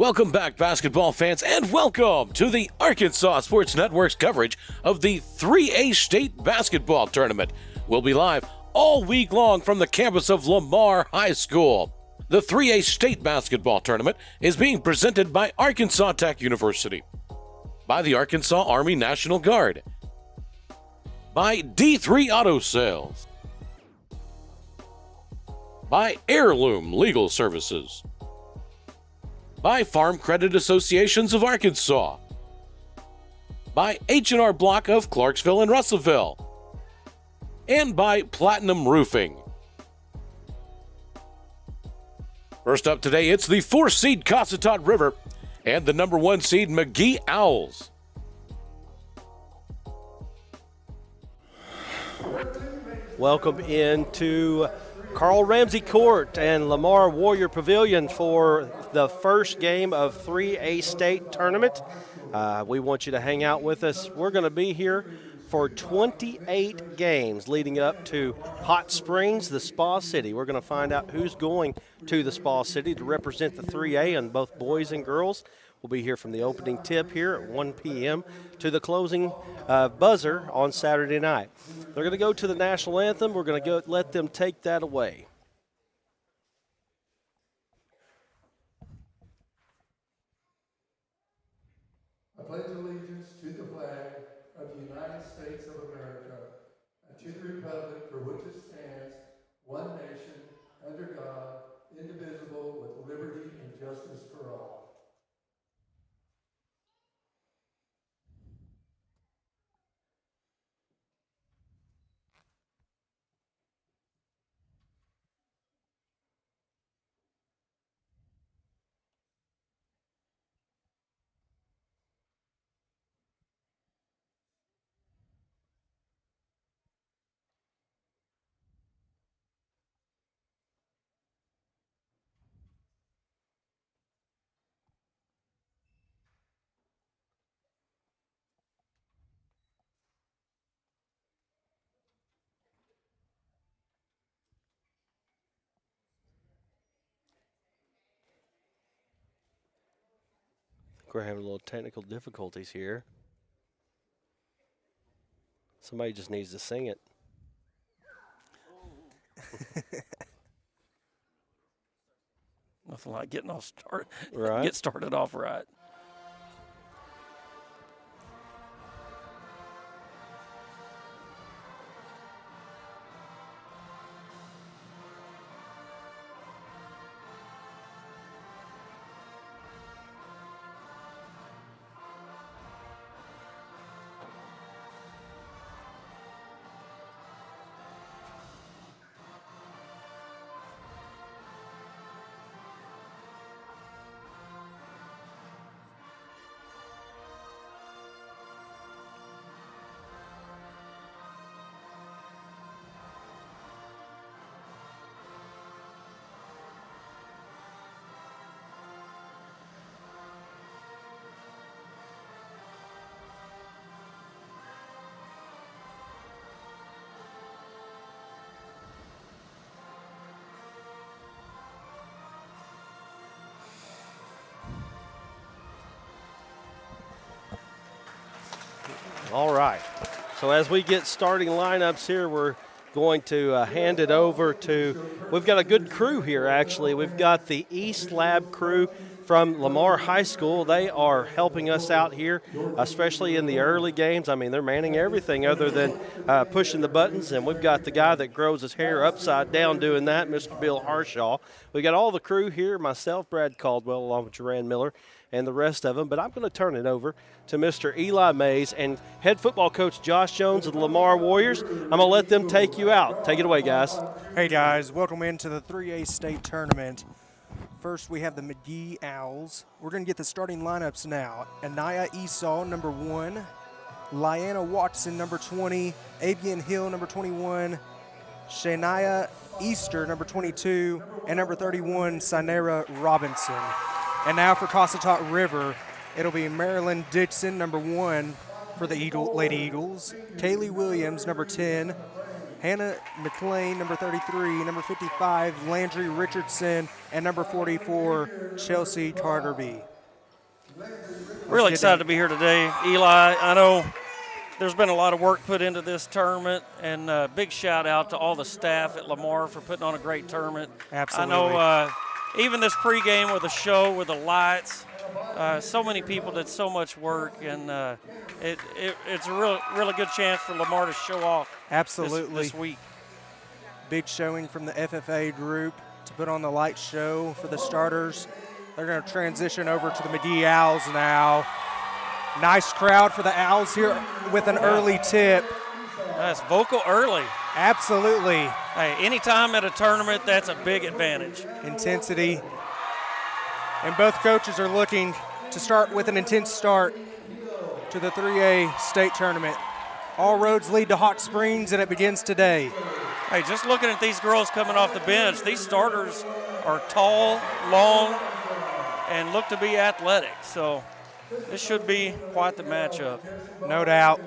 Welcome back, basketball fans, and welcome to the Arkansas Sports Network's coverage of the 3A State Basketball Tournament. We'll be live all week long from the campus of Lamar High School. The 3A State Basketball Tournament is being presented by Arkansas Tech University, by the Arkansas Army National Guard, by D3 Auto Sales, by Heirloom Legal Services, by Farm Credit Associations of Arkansas, by H&R Block of Clarksville and Russellville, and by Platinum Roofing. First up today, it's the 4-seed Cossatot River and the number 1 seed McGehee Owls. Welcome into Carl Ramsey Court and Lamar Warrior Pavilion for the first game of 3A State Tournament. We want you to hang out with us. We're going to be here for 28 games leading up to Hot Springs, the Spa City. We're going to find out who's going to the Spa City to represent the 3A on both boys and girls. We'll be here from the opening tip here at 1 p.m. to the closing buzzer on Saturday night. They're going to go to the national anthem. We're going to let them take that away. I pledge allegiance to the flag of the United States of America and to the republic for which it stands, one nation, under God, indivisible, with liberty and justice for all. We're having a little technical difficulties here. Somebody just needs to sing it. Nothing like getting off start. Right. Get started off right. All right. So as we get starting lineups here, we're going to hand it over to, we've got a good crew here actually. We've got the East Lab crew from Lamar High School. They are helping us out here, especially in the early games. I mean, they're manning everything other than pushing the buttons. And we've got the guy that grows his hair upside down doing that, Mr. Bill Harshaw. We've got all the crew here, myself, Brad Caldwell, along with Joran Miller, and the rest of them. But I'm going to turn it over to Mr. Eli Mays and head football coach Josh Jones of the Lamar Warriors. I'm going to let them take you out. Take it away, guys. Hey, guys. Welcome into the 3A State Tournament. First, we have the McGehee Owls. We're going to get the starting lineups now. Anaya Esau, number 1. Lyanna Watson, number 20. Avian Hill, number 21. Shania Easter, number 22. And number 31, Sinera Robinson. And now for Cossatot River, it'll be Marilyn Dixon, number 1 for the Lady Eagles. Kaylee Williams, number 10. Hannah McLean, number 33. Number 55, Landry Richardson. And number 44, Chelsea Tarterby. Really excited to be here today, Eli. I know there's been a lot of work put into this tournament, and big shout out to all the staff at Lamar for putting on a great tournment. Absolutely. I know even this pregame with the show, with the lights, so many people did so much work, and it's a really good chance for Lamar to show off. Absolutely. This week. Big showing from the FFA group to put on the light show for the starters. They're going to transition over to the McGehee Owls now. Nice crowd for the Owls here with an early tip. That's vocal early. Absolutely. Hey, anytime at a tournament, that's a big advantage. Intensity. And both coaches are looking to start with an intense start to the 3A state tournament. All roads lead to Hot Springs, and it begins today. Hey, just looking at these girls coming off the bench, these starters are tall, long, and look to be athletic. So this should be quite the matchup. No doubt.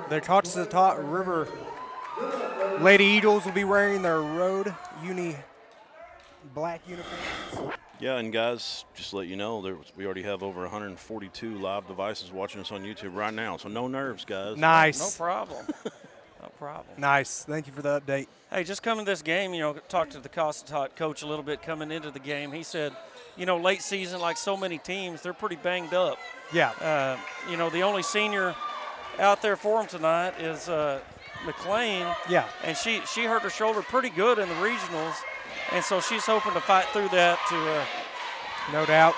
The Cossatot River Lady Eagles will be wearing their road black uniforms. Yeah, and guys, just to let you know, we already have over 142 live devices watching us on YouTube right now, so no nerves, guys. Nice. No problem. No problem. Nice. Thank you for the update. Hey, just coming to this game, talked to the Cossatot coach a little bit coming into the game. He said, late season, like so many teams, they're pretty banged up. Yeah. The only senior out there for them tonight is McLean. Yeah. And she hurt her shoulder pretty good in the regionals, and so she's hoping to fight through that to. No doubt.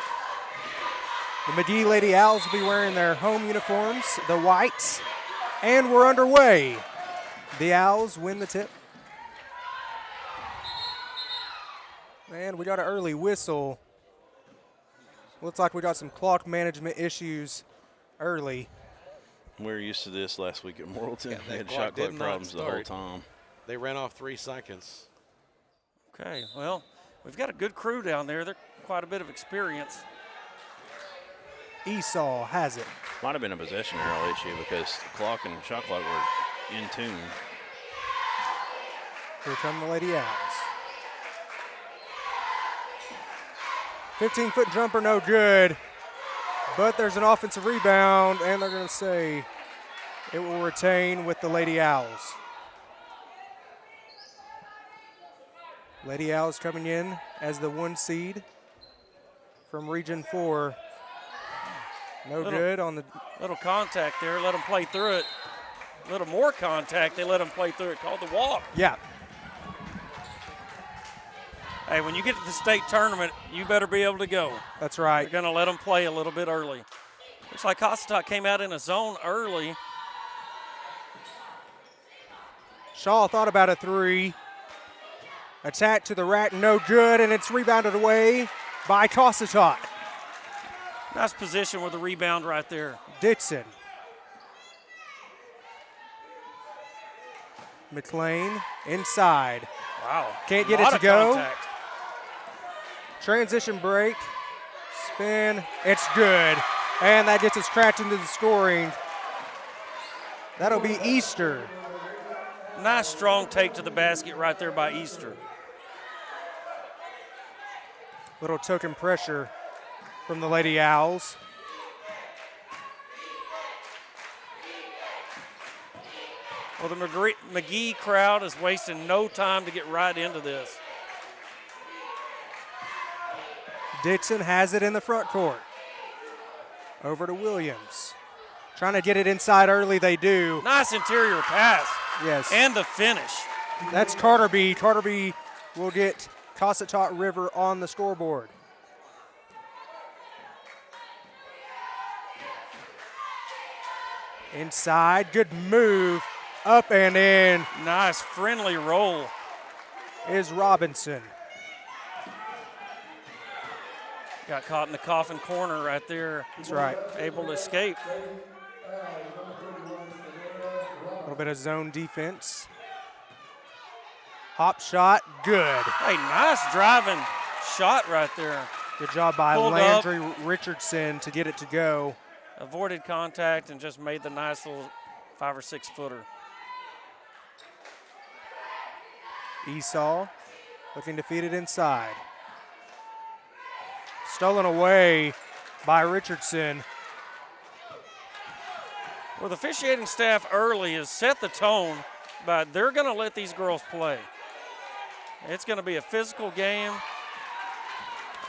The McGehee Lady Owls will be wearing their home uniforms, the whites, and we're underway. The Owls win the tip. And we got an early whistle. Looks like we got some clock management issues early. We were used to this last week at Morrilton. Yeah, we had that shot clock did clock not problems the whole start. time. They ran off 3 seconds. Okay, well, we've got a good crew down there. They're quite a bit of experience. Esau has it. Might have been a possession error issue because the clock and shot clock were in tune. Here come the Lady Owls. 15-foot jumper, no good. But there's an offensive rebound, and they're going to say it will retain with the Lady Owls. Lady Owls coming in as the 1 seed from Region 4. No good on the. Little contact there. Let them play through it. A little more contact. They let them play through it. Called the walk. Yeah. Hey, when you get to the state tournament, you better be able to go. That's right. You're going to let them play a little bit early. Looks like Cossatot came out in a zone early. Shaw thought about a 3. Attack to the rack, no good, and it's rebounded away by Cossatot. Nice position with the rebound right there. Dixon. McLean inside. Wow. Can't get it to go. Transition break. Spin. It's good. And that gets us cracked into the scoring. That'll be Easter. Nice strong take to the basket right there by Easter. Little token pressure from the Lady Owls. Well, the McGehee crowd is wasting no time to get right into this. Dixon has it in the front court. Over to Williams. Trying to get it inside early, they do. Nice interior pass. Yes. And the finish. That's Carterby. Carterby will get Cossatot River on the scoreboard. Inside, good move. Up and in Nice friendly roll. is Robinson. Got caught in the coffin corner right there. That's right. Able to escape. A little bit of zone defense. Hop shot, good. Hey, nice driving shot right there. Good job by Pulled up. Landry Richardson to get it to go. Avoided contact and just made the nice little 5 or 6 footer. Esau looking to feed it inside. Stolen away by Richardson. Well, the officiating staff early has set the tone, but they're going to let these girls play. It's going to be a physical game.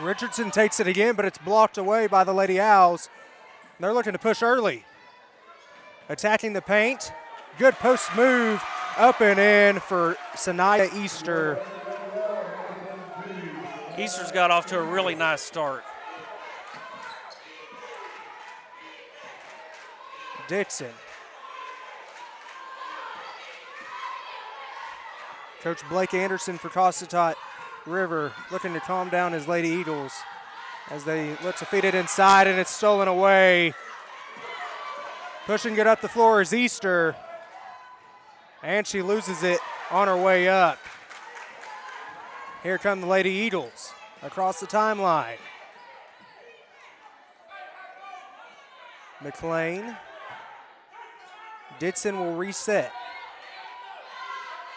Richardson takes it again, but it's blocked away by the Lady Owls. They're looking to push early. Attacking the paint. Good post move up and in for Sanaya Easter. Easter's got off to a really nice start. Dixon. Coach Blake Anderson for Cossatot River looking to calm down his Lady Eagles as they look to feed it inside, and it's stolen away. Pushing it up the floor is Easter, and she loses it on her way up. Here come the Lady Eagles across the timeline. McLean. Ditson will reset.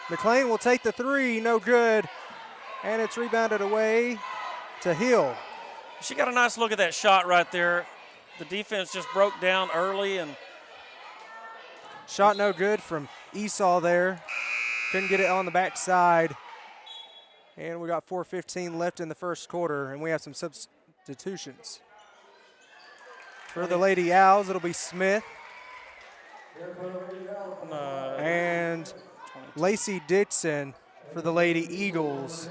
McLean will take the three, no good, and it's rebounded away to Hill. She got a nice look at that shot right there. The defense just broke down early, and shot no good from Esau there. Couldn't get it on the backside. And we got 4:15 left in the first quarter, and we have some substitutions. For the Lady Owls, it'll be Smith. And Lacey Dixon for the Lady Eagles.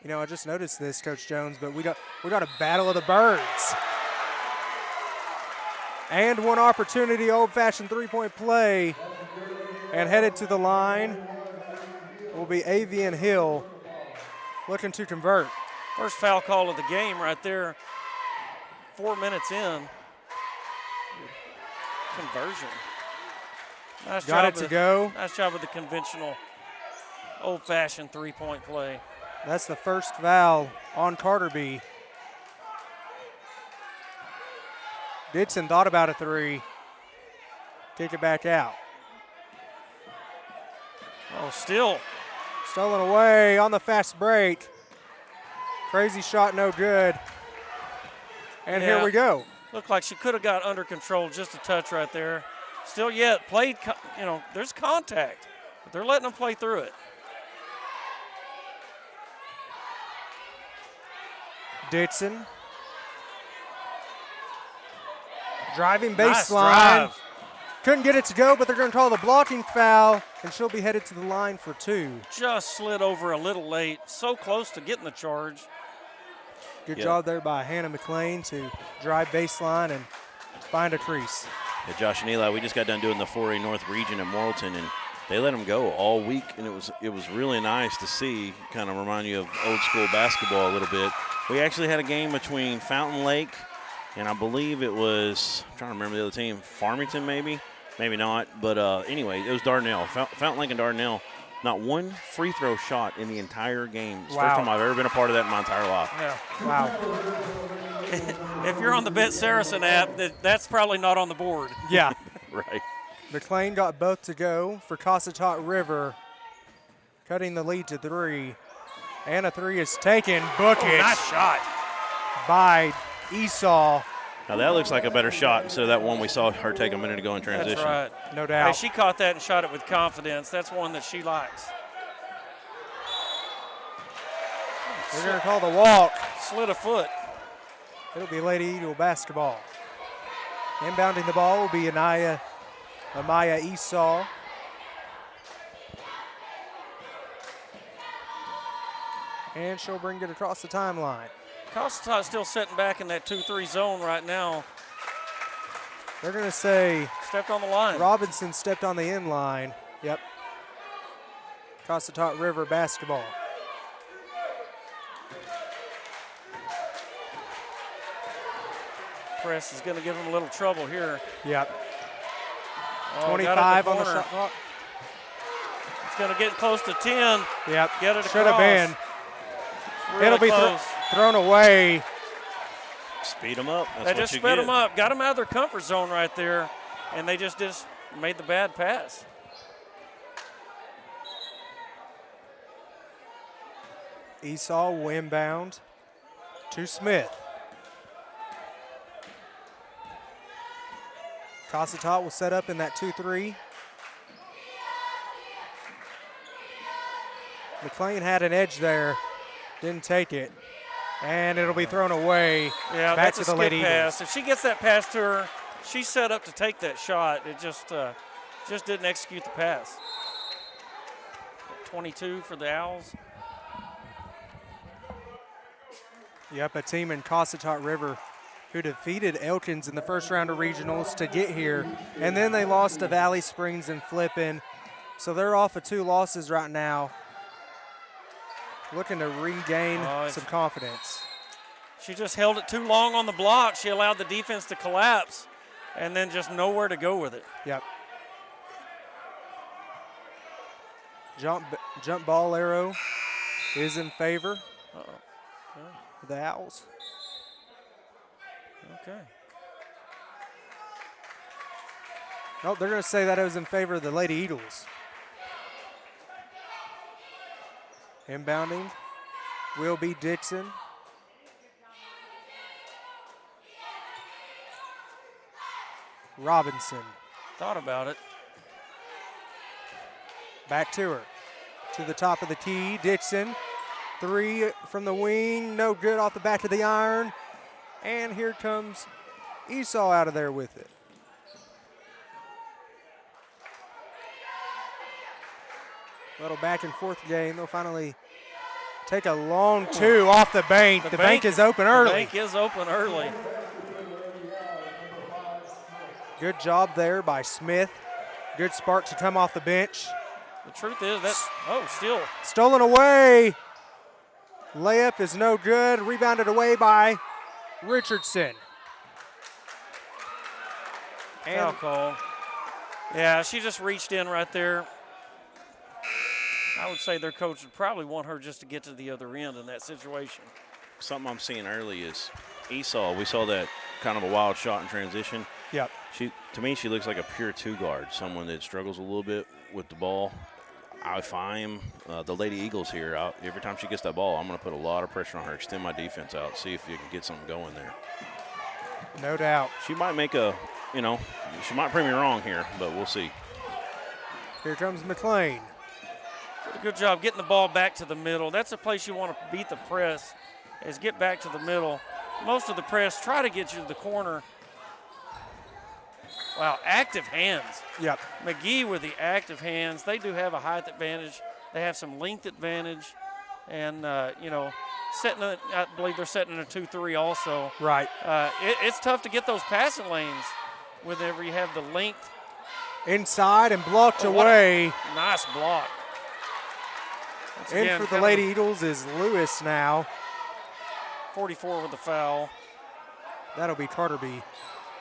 You know, I just noticed this, Coach Jones, but we got a battle of the birds. And one opportunity, old-fashioned three-point play. And headed to the line will be Avian Hill looking to convert. first foul call of the game right there. 4 minutes in. Conversion. Nice Got job it to go. Nice job with the conventional, old-fashioned three-point play. That's the first foul on Carterby. Dixon thought about a three. Kick it back out. Oh, still. Stolen away on the fast break. Crazy shot, no good. And Yeah. here we go. Looked like she could have got under control just a touch right there. Still yet played, there's contact, but they're letting them play through it. Dixon. Driving Nice baseline. drive. Couldn't get it to go, but they're going to call the blocking foul, and she'll be headed to the line for two. Just slid over a little late. So close to getting the charge. Good Yeah. job there by Hannah McLean to drive baseline and find a crease. Yeah, Josh and Eli, we just got done doing the 4A North region in Morrilton, and they let them go all week, and it was really nice to see. Kind of remind you of old school basketball a little bit. We actually had a game between Fountain Lake and I believe it was, I'm trying to remember the other team, Farmington maybe not. But anyway, it was Dardanelle, Fountain Lake and Dardanelle. Not one free throw shot in the entire game. It's the first time I've ever been a part of that in my entire life. Yeah. Wow. If you're on the Bet Saracen app, that's probably not on the board. Yeah. Right. McLean got both to go for Cossatot River, cutting the lead to three. And a three is taken. Book it. Nice shot. By Esau. Now that looks like a better shot instead of that one we saw her take a minute ago in transition. That's right. No doubt. Hey, she caught that and shot it with confidence. That's one that she likes. They're going to call the walk. Slid a foot. It'll be Lady Eagle basketball. Inbounding the ball will be Amaya Esau. And she'll bring it across the timeline. Cossatot still sitting back in that 2-3 zone right now. They're going to say Stepped on the line. Robinson stepped on the end line. Yep. Cossatot River basketball. Press is going to give them a little trouble here. Yep. Oh, 25 on the corner. shot clock. It's going to get close to 10. Yep. Get it Should have across. been. Really It'll be close. thrown away. Speed them up. That's They what just you sped get. them up, got them out of their comfort zone right there, and they just made the bad pass. Esau will inbound to Smith. Cossatot will set up in that 2-3. McLean had an edge there, didn't take it, and it'll be thrown away. Yeah, back that's to a the skip Lady pass. Eagles. If she gets that pass to her, she's set up to take that shot. It just didn't execute the pass. 22 for the Owls. Yep, a team in Cossatot River who defeated Elkins in the first round of regionals to get here, and then they lost to Valley Springs and Flippin. So they're off of 2 losses right now, looking to regain some confidence. She just held it too long on the block. She allowed the defense to collapse and then just nowhere to go with it. Yep. Jump ball arrow is in favor of the Owls. Okay. Nope, they're going to say that it was in favor of the Lady Eagles. Inbounding will be Dixon. Robinson. Thought about it. Back to her. To the top of the key. Dixon. 3 from the wing. No good off the back of the iron. And here comes Esau out of there with it. Little back and forth game. They'll finally take a long 2 off the bank. The bank is open early. The bank is open early. Good job there by Smith. Good spark to come off the bench. The truth is still. Stolen away. Layup is no good. Rebounded away by Richardson. Foul call. Yeah, she just reached in right there. I would say their coach would probably want her just to get to the other end in that situation. Something I'm seeing early is Esau. We saw that kind of a wild shot in transition. Yep. To me, she looks like a pure 2 guard, someone that struggles a little bit with the ball. If I'm the Lady Eagles here, every time she gets that ball, I'm going to put a lot of pressure on her, extend my defense out, see if you can get something going there. No doubt. She might she might prove me wrong here, but we'll see. Here comes McLean. Did a good job getting the ball back to the middle. That's a place you want to beat the press, is get back to the middle. Most of the press try to get you to the corner. Wow, active hands. Yep. McGehee with the active hands. They do have a height advantage. They have some length advantage. And, I believe they're setting in a 2-3 also. Right. It's tough to get those passing lanes whenever you have the length. Inside and blocked away. Nice block. In for the Lady Eagles is Lewis now. 44 with the foul. That'll be Carterby.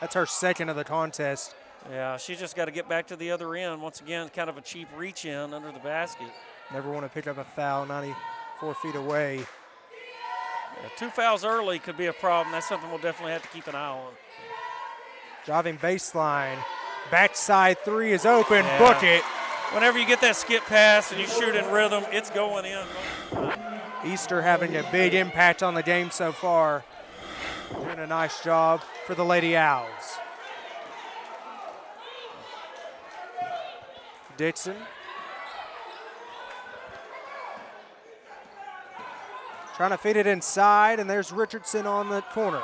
That's her second of the contest. Yeah, she just got to get back to the other end. Once again, kind of a cheap reach in under the basket. Never want to pick up a foul 94 feet away. Yeah, 2 fouls early could be a problem. That's something we'll definitely have to keep an eye on. Driving baseline. Backside 3 is open. Yeah. Book it. Whenever you get that skip pass and you shoot in rhythm, it's going in. Easter having a big impact on the game so far. Doing a nice job for the Lady Owls. Dixon. Trying to feed it inside, and there's Richardson on the corner.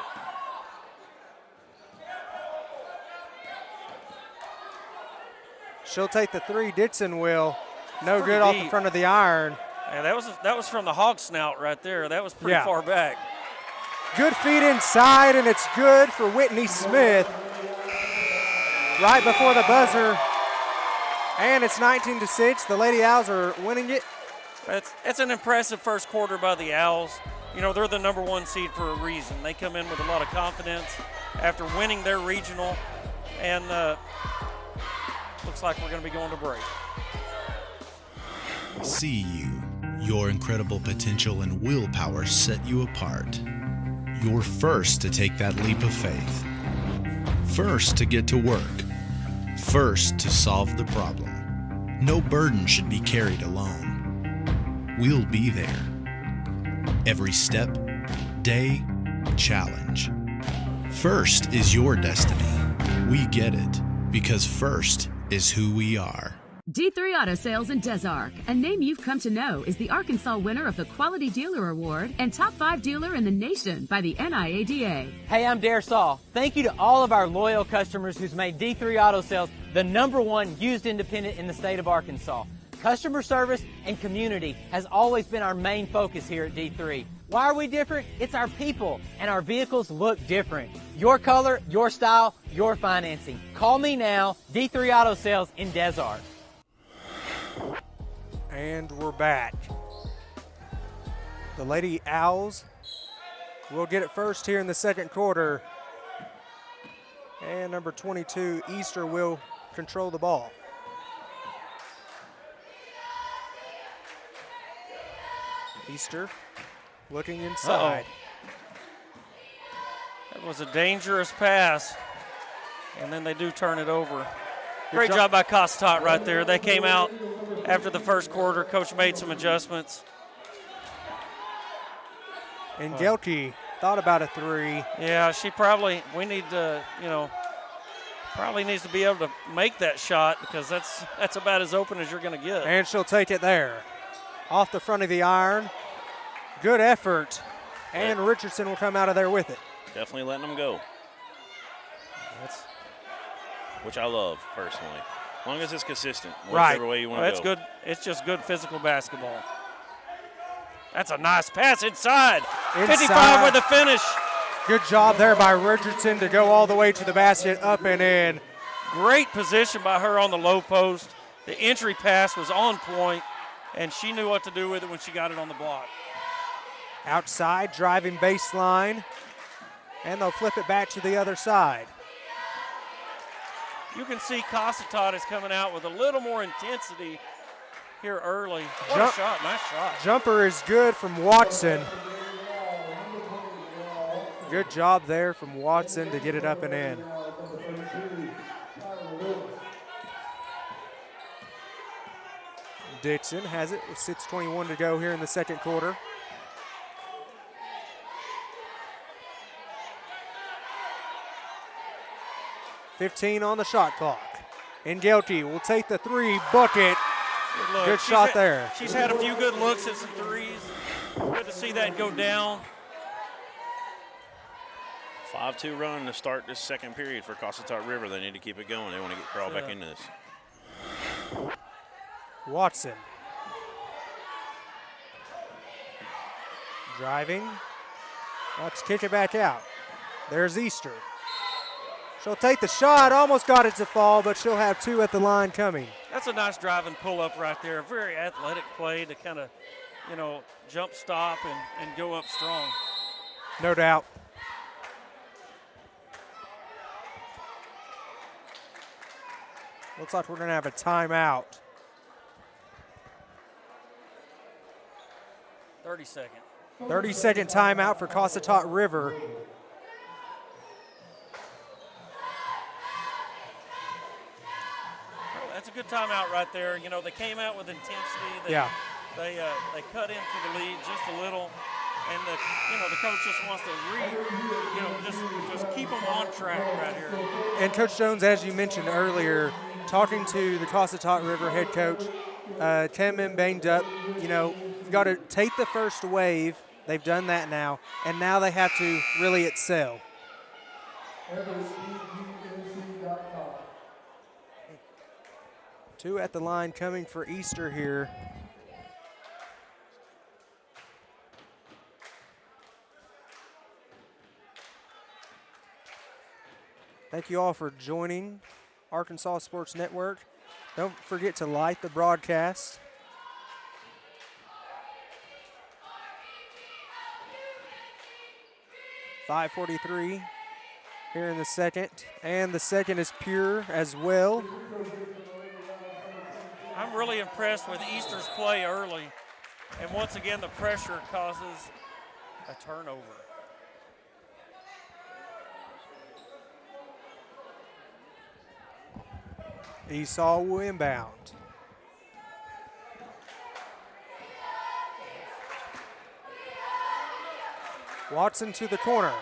She'll take the 3. Dixon will. No good off the front of the iron. Yeah, that was from the hog snout right there. That was pretty far back. Good feed inside, and it's good for Whitney Smith. Right before the buzzer. And it's 19-6. The Lady Owls are winning it. It's an impressive first quarter by the Owls. They're the number 1 seed for a reason. They come in with a lot of confidence after winning their regional, and looks like we're going to be going to break. See you. Your incredible potential and willpower set you apart. You're first to take that leap of faith. First to get to work. First to solve the problem. No burden should be carried alone. We'll be there. Every step, day, challenge. First is your destiny. We get it because first is who we are. D3 Auto Sales in Des Arc, a name you've come to know, is the Arkansas winner of the Quality Dealer Award and Top 5 Dealer in the Nation by the NIADA. Hey, I'm Dare Saul. Thank you to all of our loyal customers who's made D3 Auto Sales the #1 used independent in the state of Arkansas. Customer service and community has always been our main focus here at D3. Why are we different? It's our people, and our vehicles look different. Your color, your style, your financing. Call me now, D3 Auto Sales in Des Arc. And we're back. The Lady Owls will get it first here in the second quarter. And number 22, Easter, will control the ball. Easter looking inside. That was a dangerous pass, and then they do turn it over. Great job by Cossatot right there. They came out after the first quarter. Coach made some adjustments. And Gelke thought about a three. Yeah, we need to, probably needs to be able to make that shot because that's about as open as you're going to get. And she'll take it there. Off the front of the iron. Good effort. And Richardson will come out of there with it. Definitely letting them go. Which I love, personally. As long as it's consistent, whichever way you want to go. That's good. It's just good physical basketball. That's a nice pass inside. 55 with the finish. Good job there by Richardson to go all the way to the basket, up and in. Great position by her on the low post. The entry pass was on point, and she knew what to do with it when she got it on the block. Outside, driving baseline, and they'll flip it back to the other side. You can see Cossatot is coming out with a little more intensity here early. What a shot, nice shot. Jumper is good from Watson. Good job there from Watson to get it up and in. Dixon has it with 6:21 to go here in the second quarter. .15 on the shot clock. And Gelke will take the three, bucket. Good shot there. She's had a few good looks at some threes. Good to see that go down. 5-2 run to start this second period for Cossatot River. They need to keep it going. They want to get crawled back into this. Watson. Driving. Let's kick it back out. There's Easter. She'll take the shot, almost got it to fall, but she'll have two at the line coming. That's a nice drive and pull up right there. A very athletic play to kind of, jump stop and go up strong. No doubt. Looks like we're going to have a timeout. 30-second. 30-second timeout for Cossatot River. That's a good timeout right there. They came out with intensity. They cut into the lead just a little, and the coach just wants to just keep them on track right here. And Coach Jones, as you mentioned earlier, talking to the Cossatot River head coach, 10 men banged up. You got to take the first wave. They've done that now, and now they have to really excel. Two at the line coming for Easter here. Thank you all for joining Arkansas Sports Network. Don't forget to like the broadcast. .543 here in the second, and the second is pure as well. I'm really impressed with Easter's play early, and once again the pressure causes a turnover. Esau will inbound. Watson to the corner.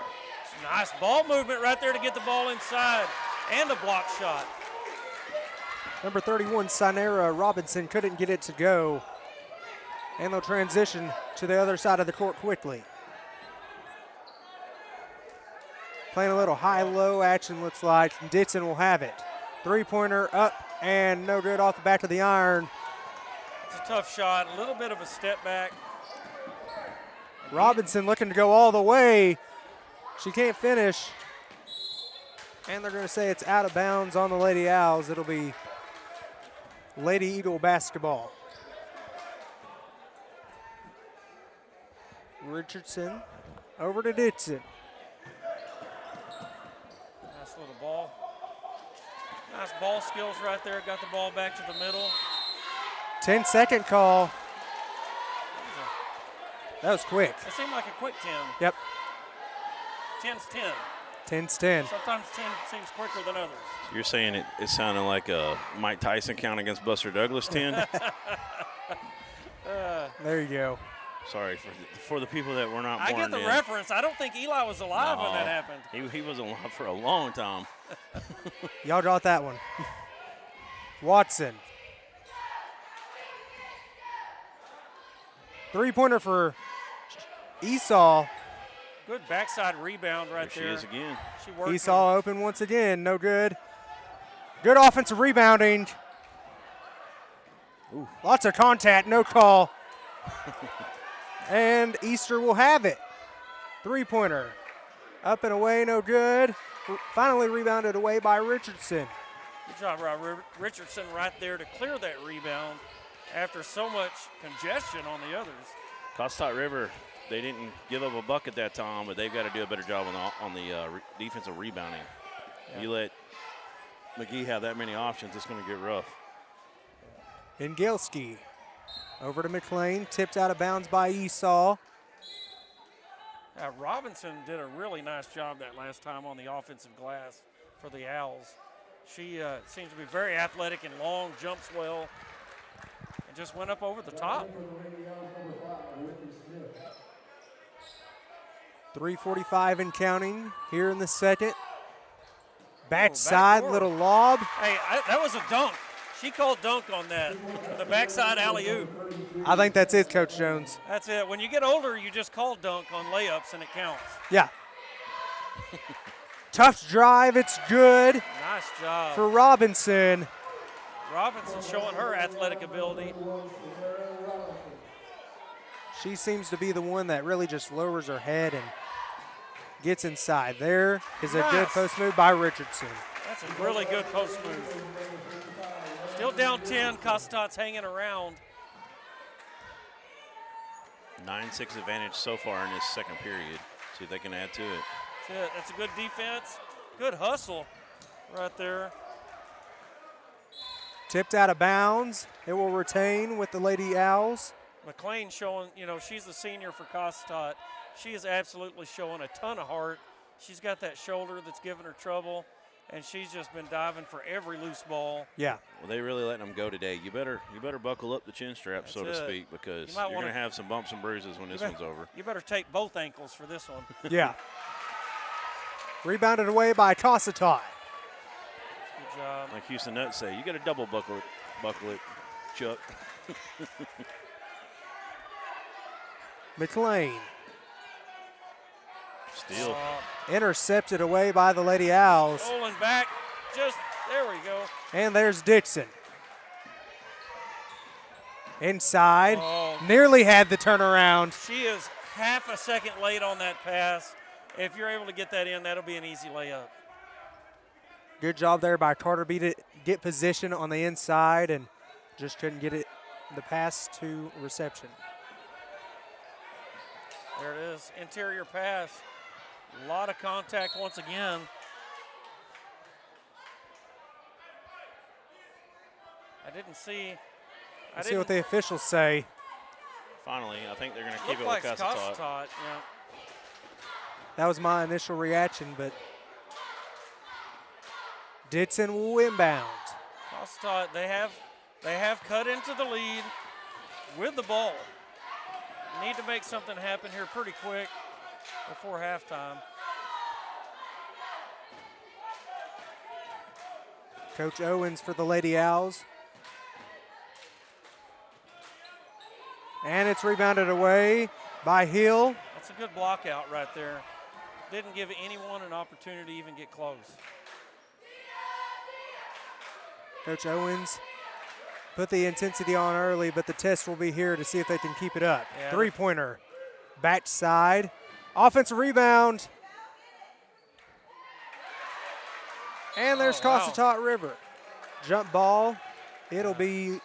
Nice ball movement right there to get the ball inside and a block shot. Number 31, Sinera Robinson, couldn't get it to go. And they'll transition to the other side of the court quickly. Playing a little high-low action, looks like. Ditson will have it. Three-pointer up and no good off the back of the iron. It's a tough shot, a little bit of a step back. Robinson looking to go all the way. She can't finish. And they're going to say it's out of bounds on the Lady Owls. It'll be Lady Eagle basketball. Richardson over to Ditson. Nice little ball. Nice ball skills right there. Got the ball back to the middle. 10-second call. That was quick. It seemed like a quick 10. Yep. 10's 10. 10's 10. Sometimes 10 seems quicker than others. You're saying it sounded like a Mike Tyson count against Buster Douglas 10? There you go. Sorry, for the people that were not I born get the then. reference. I don't think Eli was alive when that happened. He was alive for a long time. Y'all got that one. Watson. Three-pointer for Esau. Good backside rebound right there. She is again. She worked. Esau open once again. No good. Good offensive rebounding. Ooh. Lots of contact. No call. And Easter will have it. Three-pointer. Up and away. No good. Finally rebounded away by Richardson. Good job, Richardson, right there to clear that rebound after so much congestion on the others. Cossatot River, they didn't give up a bucket that time, but they've got to do a better job on the defensive rebounding. Yeah. You let McGehee have that many options, it's going to get rough. Engelski over to McLean, tipped out of bounds by Esau. Robinson did a really nice job that last time on the offensive glass for the Owls. She seems to be very athletic and long, jumps well, and just went up over the top. 3:45 and counting here in the second. Backside, little lob. Hey, that was a dunk. She called dunk on that, the backside alley-oop. I think that's it, Coach Jones. That's it. When you get older, you just call dunk on layups, and it counts. Yeah. Tough drive, it's good. Nice job. For Robinson. Robinson showing her athletic ability. She seems to be the one that really just lowers her head and gets inside. There is a good post move by Richardson. That's a really good post move. Still down 10, Cossatot's hanging around. 9-6 advantage so far in this second period. See if they can add to it. That's it. That's a good defense. Good hustle right there. Tipped out of bounds. It will retain with the Lady Owls. McLean showing, she's the senior for Cossatot. She is absolutely showing a ton of heart. She's got that shoulder that's giving her trouble, and she's just been diving for every loose ball. Yeah. Well, they really letting them go today. You better buckle up the chin strap, so to speak, because you're going to have some bumps and bruises when this one's over. You better take both ankles for this one. Yeah. Rebounded away by Cossatot. Good job. Like Houston Nutt say, you got to double buckle it, Chuck. McLean. Steal. Intercepted away by the Lady Owls. Stolen back. There we go. And there's Dixon. Inside. Nearly had the turnaround. She is half a second late on that pass. If you're able to get that in, that'll be an easy layup. Good job there by Carter B to get position on the inside and just couldn't get it the pass to reception. There it is, interior pass. A lot of contact once again. Let's see what the officials say. Finally, I think they're going to keep it with Cossatot. Yeah. That was my initial reaction, but Ditson will inbound. Cossatot, they have cut into the lead with the ball. Need to make something happen here pretty quick. before halftime. Coach Owens for the Lady Owls. And it's rebounded away by Hill. That's a good block out right there. Didn't give anyone an opportunity to even get close. Coach Owens put the intensity on early, but the test will be here to see if they can keep it up. Yeah. Three-pointer, backside, offensive rebound. And there's Cossatot River. Jump ball. It'll be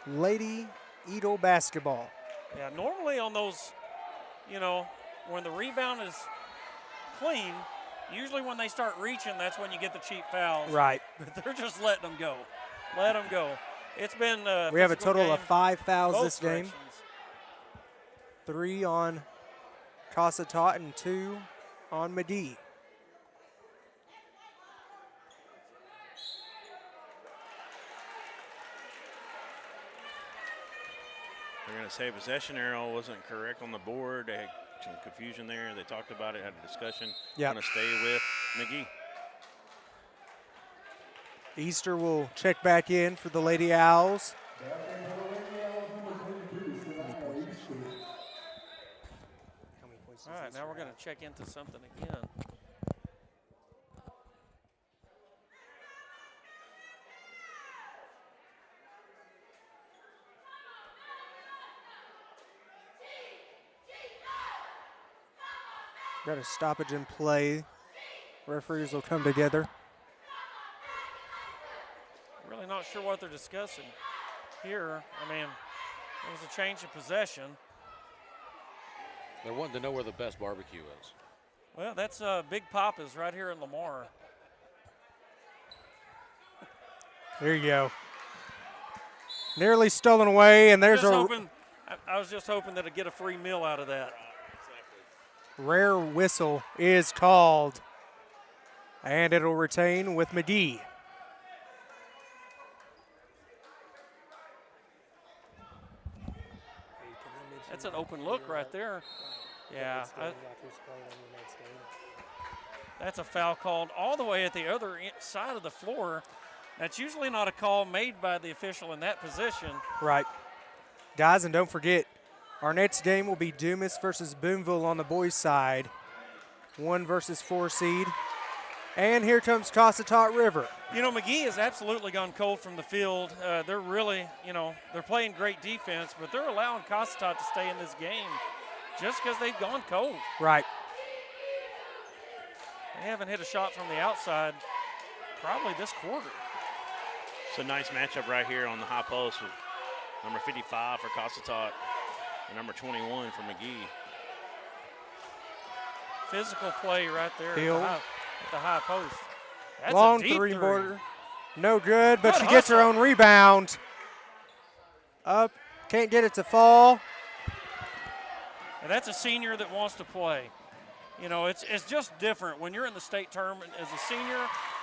Lady Eagle basketball. Yeah, normally on those, you know, when the rebound is clean, usually when they start reaching, that's when you get the cheap fouls. Right. But they're just letting them go. Let them go. It's been we have a total of 5 fouls both this game. directions. 3 on Cossatot and 2 on McGehee. They're going to say possession arrow wasn't correct on the board. They had some confusion there. They talked about it, had a discussion. Yep. Going to stay with McGehee. Easter will check back in for the Lady Owls. All right, now we're going to check into something again. Got a stoppage in play. Referees will come together. Really not sure what they're discussing here. I mean, it was a change of possession. They're wanting to know where the best barbecue is. Well, that's Big Papa's right here in Lamar. There you go. Nearly stolen away, and there's I was just hoping that I'd get a free meal out of that. rare whistle is called. And it'll retain with McGehee. That's an open look right there. Yeah. That's a foul called all the way at the other side of the floor. That's usually not a call made by the official in that position. Right. Guys, and don't forget, our next game will be Dumas versus Boonville on the boys' side. 1 versus 4 seed. And here comes Cossatot River. You know, McGehee has absolutely gone cold from the field. They're really, they're playing great defense, but they're allowing Cossatot to stay in this game just because they've gone cold. Right. They haven't hit a shot from the outside probably this quarter. It's a nice matchup right here on the high post with number 55 for Cossatot and number 21 for McGehee. Physical play right there at the high post. That's long a deep three three. border. No good, but Good she gets her hustle. own rebound. Up, can't get it to fall. And that's a senior that wants to play. You know, it's just different when you're in the state tournament as a senior.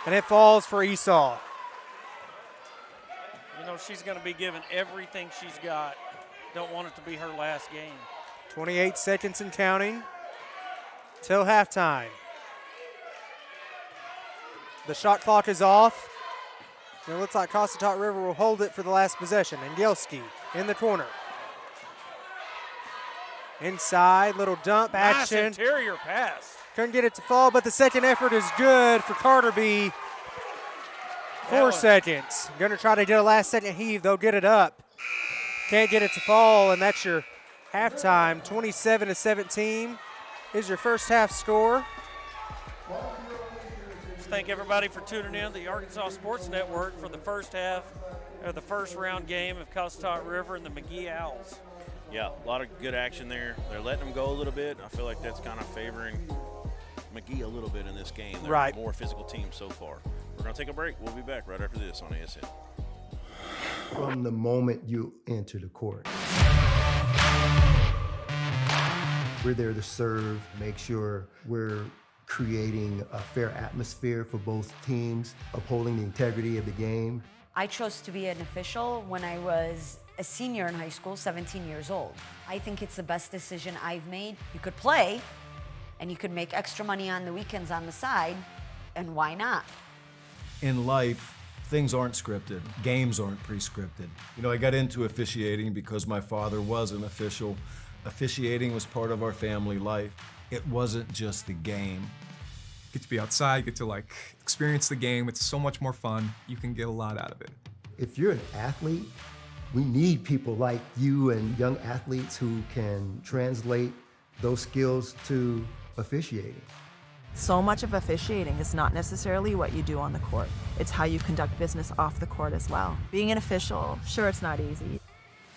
And it falls for Esau. You know, she's going to be given everything she's got. Don't want it to be her last game. 28 seconds and counting till halftime. The shot clock is off. It looks like Cossatot River will hold it for the last possession. And Gelski in the corner. Inside, little dump action. Nice interior pass. Couldn't get it to fall, but the second effort is good for Carterby. 4 seconds. Gonna try to get a last second heave. They'll get it up. Can't get it to fall, and that's your halftime. 27-17 is your first half score. Just thank everybody for tuning in to the Arkansas Sports Network for the first half of the first round game of Cossatot River and the McGehee Owls. Yeah, a lot of good action there. They're letting them go a little bit. I feel like that's kind of favoring McGehee a little bit in this game. They're Right. a more physical team so far. We're going to take a break. We'll be back right after this on ASN. From the moment you enter the court, we're there to serve, make sure we're creating a fair atmosphere for both teams, upholding the integrity of the game. I chose to be an official when I was a senior in high school, 17 years old. I think it's the best decision I've made. You could play and you could make extra money on the weekends on the side, and why not? In life, things aren't scripted. Games aren't pre-scripted. You know, I got into officiating because my father was an official. Officiating was part of our family life. It wasn't just the game. Get to be outside, get to like experience the game. It's so much more fun. You can get a lot out of it. If you're an athlete, we need people like you and young athletes who can translate those skills to officiating. So much of officiating is not necessarily what you do on the court. It's how you conduct business off the court as well. Being an official, sure, it's not easy.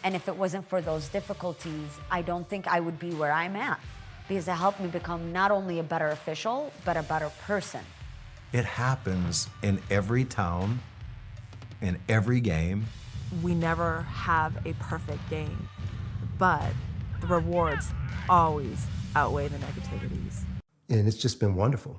And if it wasn't for those difficulties, I don't think I would be where I'm at, because it helped me become not only a better official, but a better person. It happens in every town, in every game. We never have a perfect game, but the rewards always outweigh the negativities. And it's just been wonderful.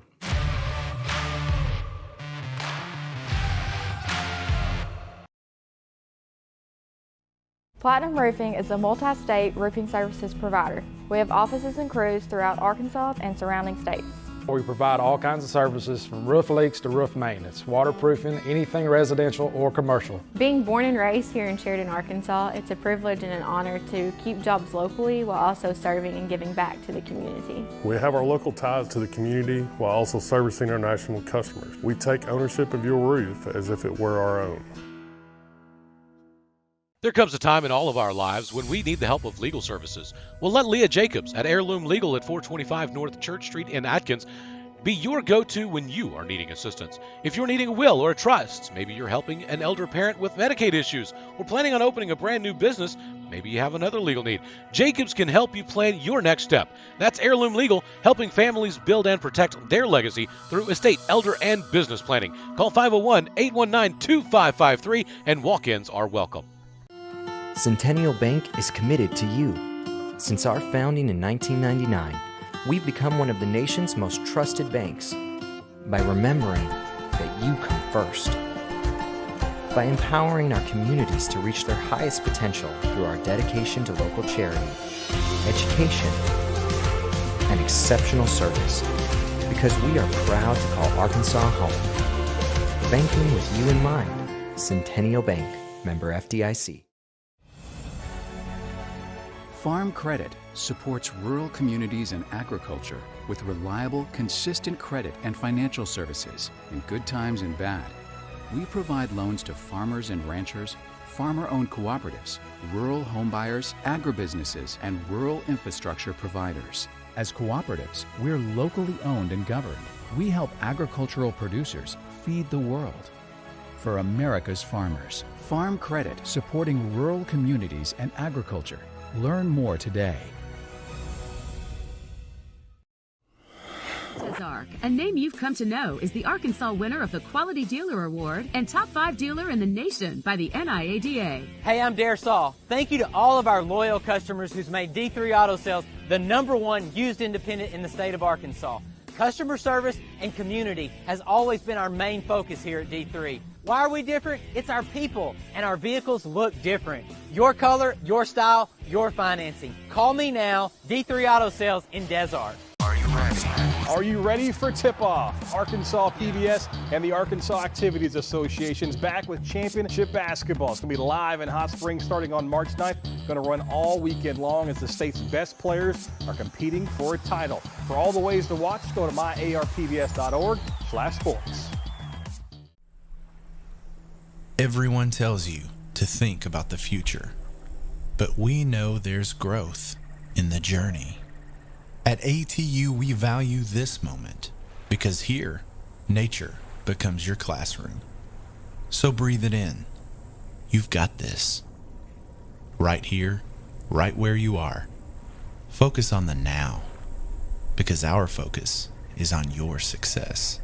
Platinum Roofing is a multi-state roofing services provider. We have offices and crews throughout Arkansas and surrounding states. We provide all kinds of services from roof leaks to roof maintenance, waterproofing, anything residential or commercial. Being born and raised here in Sheridan, Arkansas, it's a privilege and an honor to keep jobs locally while also serving and giving back to the community. We have our local ties to the community while also servicing our national customers. We take ownership of your roof as if it were our own. There comes a time in all of our lives when we need the help of legal services. Well, let Leah Jacobs at Heirloom Legal at 425 North Church Street in Atkins be your go-to when you are needing assistance. If you're needing a will or a trust, maybe you're helping an elder parent with Medicaid issues, or planning on opening a brand new business, maybe you have another legal need. Jacobs can help you plan your next step. That's Heirloom Legal, helping families build and protect their legacy through estate, elder, and business planning. Call 501-819-2553, and walk-ins are welcome. Centennial Bank is committed to you. Since our founding in 1999, we've become one of the nation's most trusted banks by remembering that you come first, by empowering our communities to reach their highest potential through our dedication to local charity, education, and exceptional service, because we are proud to call Arkansas home. Banking with you in mind. Centennial Bank, member FDIC. Farm Credit supports rural communities and agriculture with reliable, consistent credit and financial services in good times and bad. We provide loans to farmers and ranchers, farmer-owned cooperatives, rural homebuyers, agribusinesses, and rural infrastructure providers. As cooperatives, we're locally owned and governed. We help agricultural producers feed the world. For America's farmers, Farm Credit, supporting rural communities and agriculture. Learn more today. Ozark, a name you've come to know, is the Arkansas winner of the Quality Dealer Award and Top 5 Dealer in the Nation by the NIADA. Hey, I'm Dare Saul. Thank you to all of our loyal customers who's made D3 Auto Sales the #1 used independent in the state of Arkansas. Customer service and community has always been our main focus here at D3. Why are we different? It's our people, and our vehicles look different. Your color, your style, your financing. Call me now, D3 Auto Sales in Des Arc. Are you ready? Are you ready for tip-off? Arkansas PBS and the Arkansas Activities Association's back with championship basketball. It's going to be live in Hot Springs starting on March 9th. Going to run all weekend long as the state's best players are competing for a title. For all the ways to watch, go to myarpbs.org/sports. Everyone tells you to think about the future, but we know there's growth in the journey. At ATU, we value this moment because here, nature becomes your classroom. So breathe it in. You've got this. Right here, right where you are. Focus on the now, because our focus is on your success.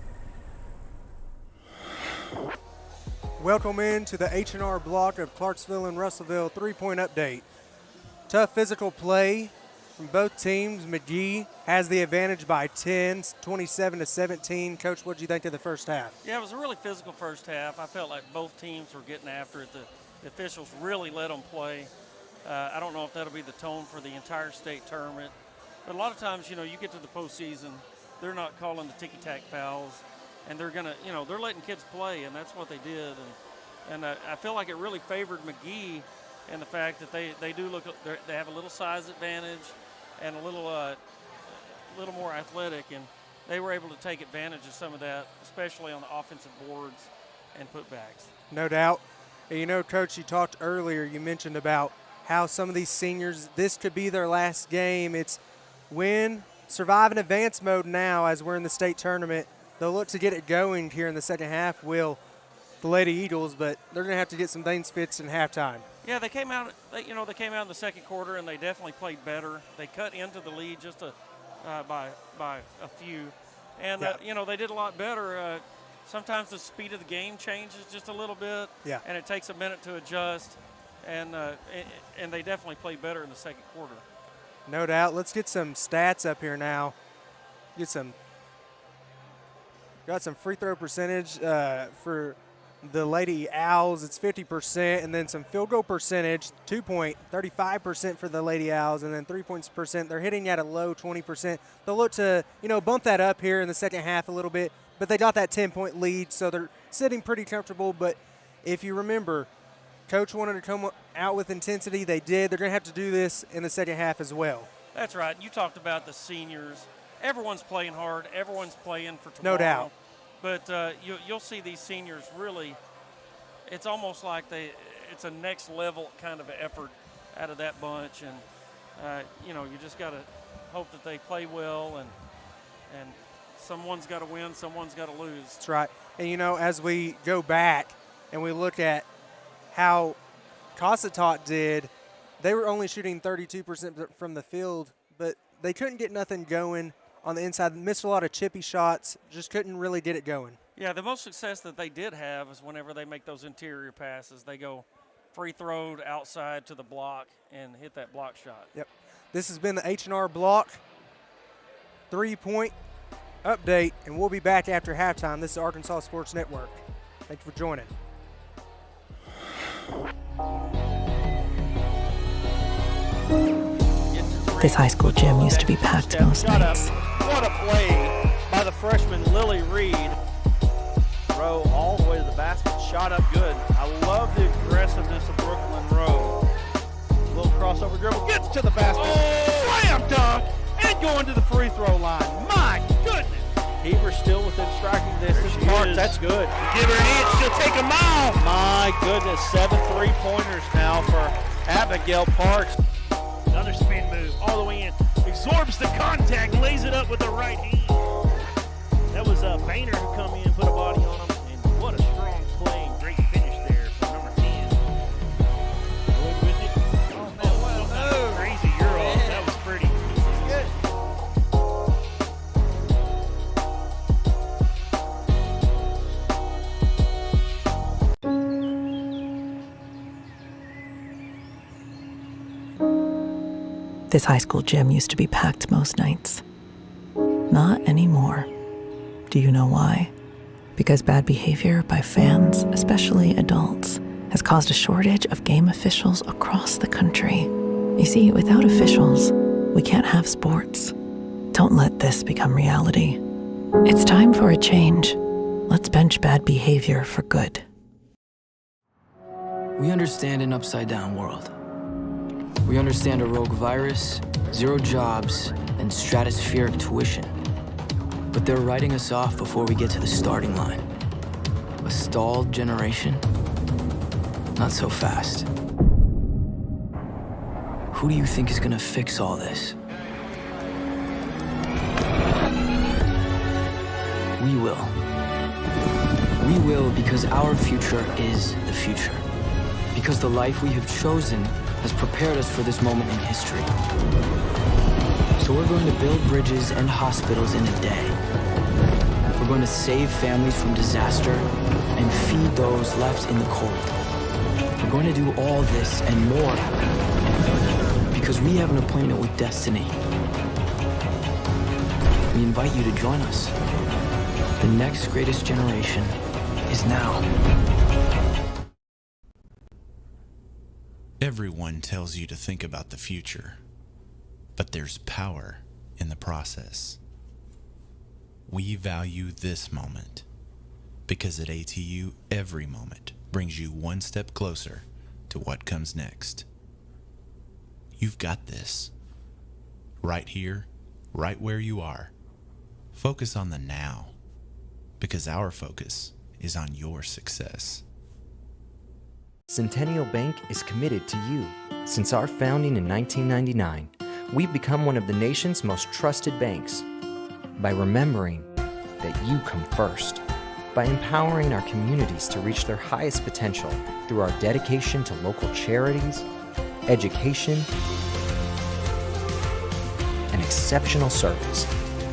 Welcome into the H&R block of Clarksville and Russellville three-point update. Tough physical play from both teams. McGehee has the advantage by 10, 27-17. Coach, what did you think of the first half? Yeah, it was a really physical first half. I felt like both teams were getting after it. The officials really let them play. I don't know if that'll be the tone for the entire state tournament. But a lot of times, you get to the postseason, they're not calling the ticky-tack fouls, and they're going to, they're letting kids play, and that's what they did. And I feel like it really favored McGehee in the fact that they do look, they have a little size advantage and a little more athletic, and they were able to take advantage of some of that, especially on the offensive boards and putbacks. No doubt. And Coach, you talked earlier, you mentioned about how some of these seniors, this could be their last game. It's win, survive in advance mode now as we're in the state tournament. They'll look to get it going here in the second half, will the Lady Eagles, but they're going to have to get some things fixed in halftime. Yeah, they came out in the second quarter, and they definitely played better. They cut into the lead just by a few. And, they did a lot better. Sometimes the speed of the game changes just a little bit, and it takes a minute to adjust. And they definitely played better in the second quarter. No doubt. Let's get some stats up here now. Got some free throw percentage for the Lady Owls. It's 50%, and then some field goal percentage, 35% for the Lady Owls, and then 3 points percent. They're hitting at a low 20%. They'll look to, bump that up here in the second half a little bit, but they got that 10-point lead, so they're sitting pretty comfortable. But if you remember, Coach wanted to come out with intensity. They did. They're going to have to do this in the second half as well. That's right. You talked about the seniors. Everyone's playing hard. Everyone's playing for tomorrow. No doubt. But you'll see these seniors really, it's almost like it's a next level kind of effort out of that bunch. And, you just got to hope that they play well, and someone's got to win, someone's got to lose. That's right. And, as we go back and we look at how Cossatot did, they were only shooting 32% from the field, but they couldn't get nothing going on the inside. Missed a lot of chippy shots, just couldn't really get it going. Yeah, the most success that they did have is whenever they make those interior passes. They go free throwed outside to the block and hit that block shot. Yep. This has been the H&R Block 3-point update, and we'll be back after halftime. This is Arkansas Sports Network. Thank you for joining. This high school gym used to be packed most nights. What a play by the freshman Lily Reed. Rowe all the way to the basket, shot up good. I love the aggressiveness of Brooklyn Rowe. A little crossover dribble, gets to the basket. Slam dunk, and going to the free throw line. My goodness. Heber still within striking distance. Parks, that's good. Give her an inch, she'll take a mile. My goodness, 7 3-pointers now for Abigail Parks. Another spin move all the way in. Absorbs the contact, lays it up with the right hand. That was Boehner who come in and put a body on him. And what a strong play and great finish there from number 10. Good with it. Oh, man, wow. Crazy Euro. That was pretty. Good. This high school gym used to be packed most nights. Not anymore. Do you know why? Because bad behavior by fans, especially adults, has caused a shortage of game officials across the country. You see, without officials, we can't have sports. Don't let this become reality. It's time for a change. Let's bench bad behavior for good. We understand an upside-down world. We understand a rogue virus, zero jobs, and stratospheric tuition. But they're writing us off before we get to the starting line. A stalled generation? Not so fast. Who do you think is gonna fix all this? We will. We will because our future is the future. Because the life we have chosen has prepared us for this moment in history. So we're going to build bridges and hospitals in a day. We're going to save families from disaster and feed those left in the cold. We're going to do all this and more because we have an appointment with destiny. We invite you to join us. The next greatest generation is now. Everyone tells you to think about the future, but there's power in the process. We value this moment because at ATU, every moment brings you one step closer to what comes next. You've got this. Right here, right where you are. Focus on the now, because our focus is on your success. Centennial Bank is committed to you. Since our founding in 1999, we've become one of the nation's most trusted banks by remembering that you come first, by empowering our communities to reach their highest potential through our dedication to local charities, education, and exceptional service,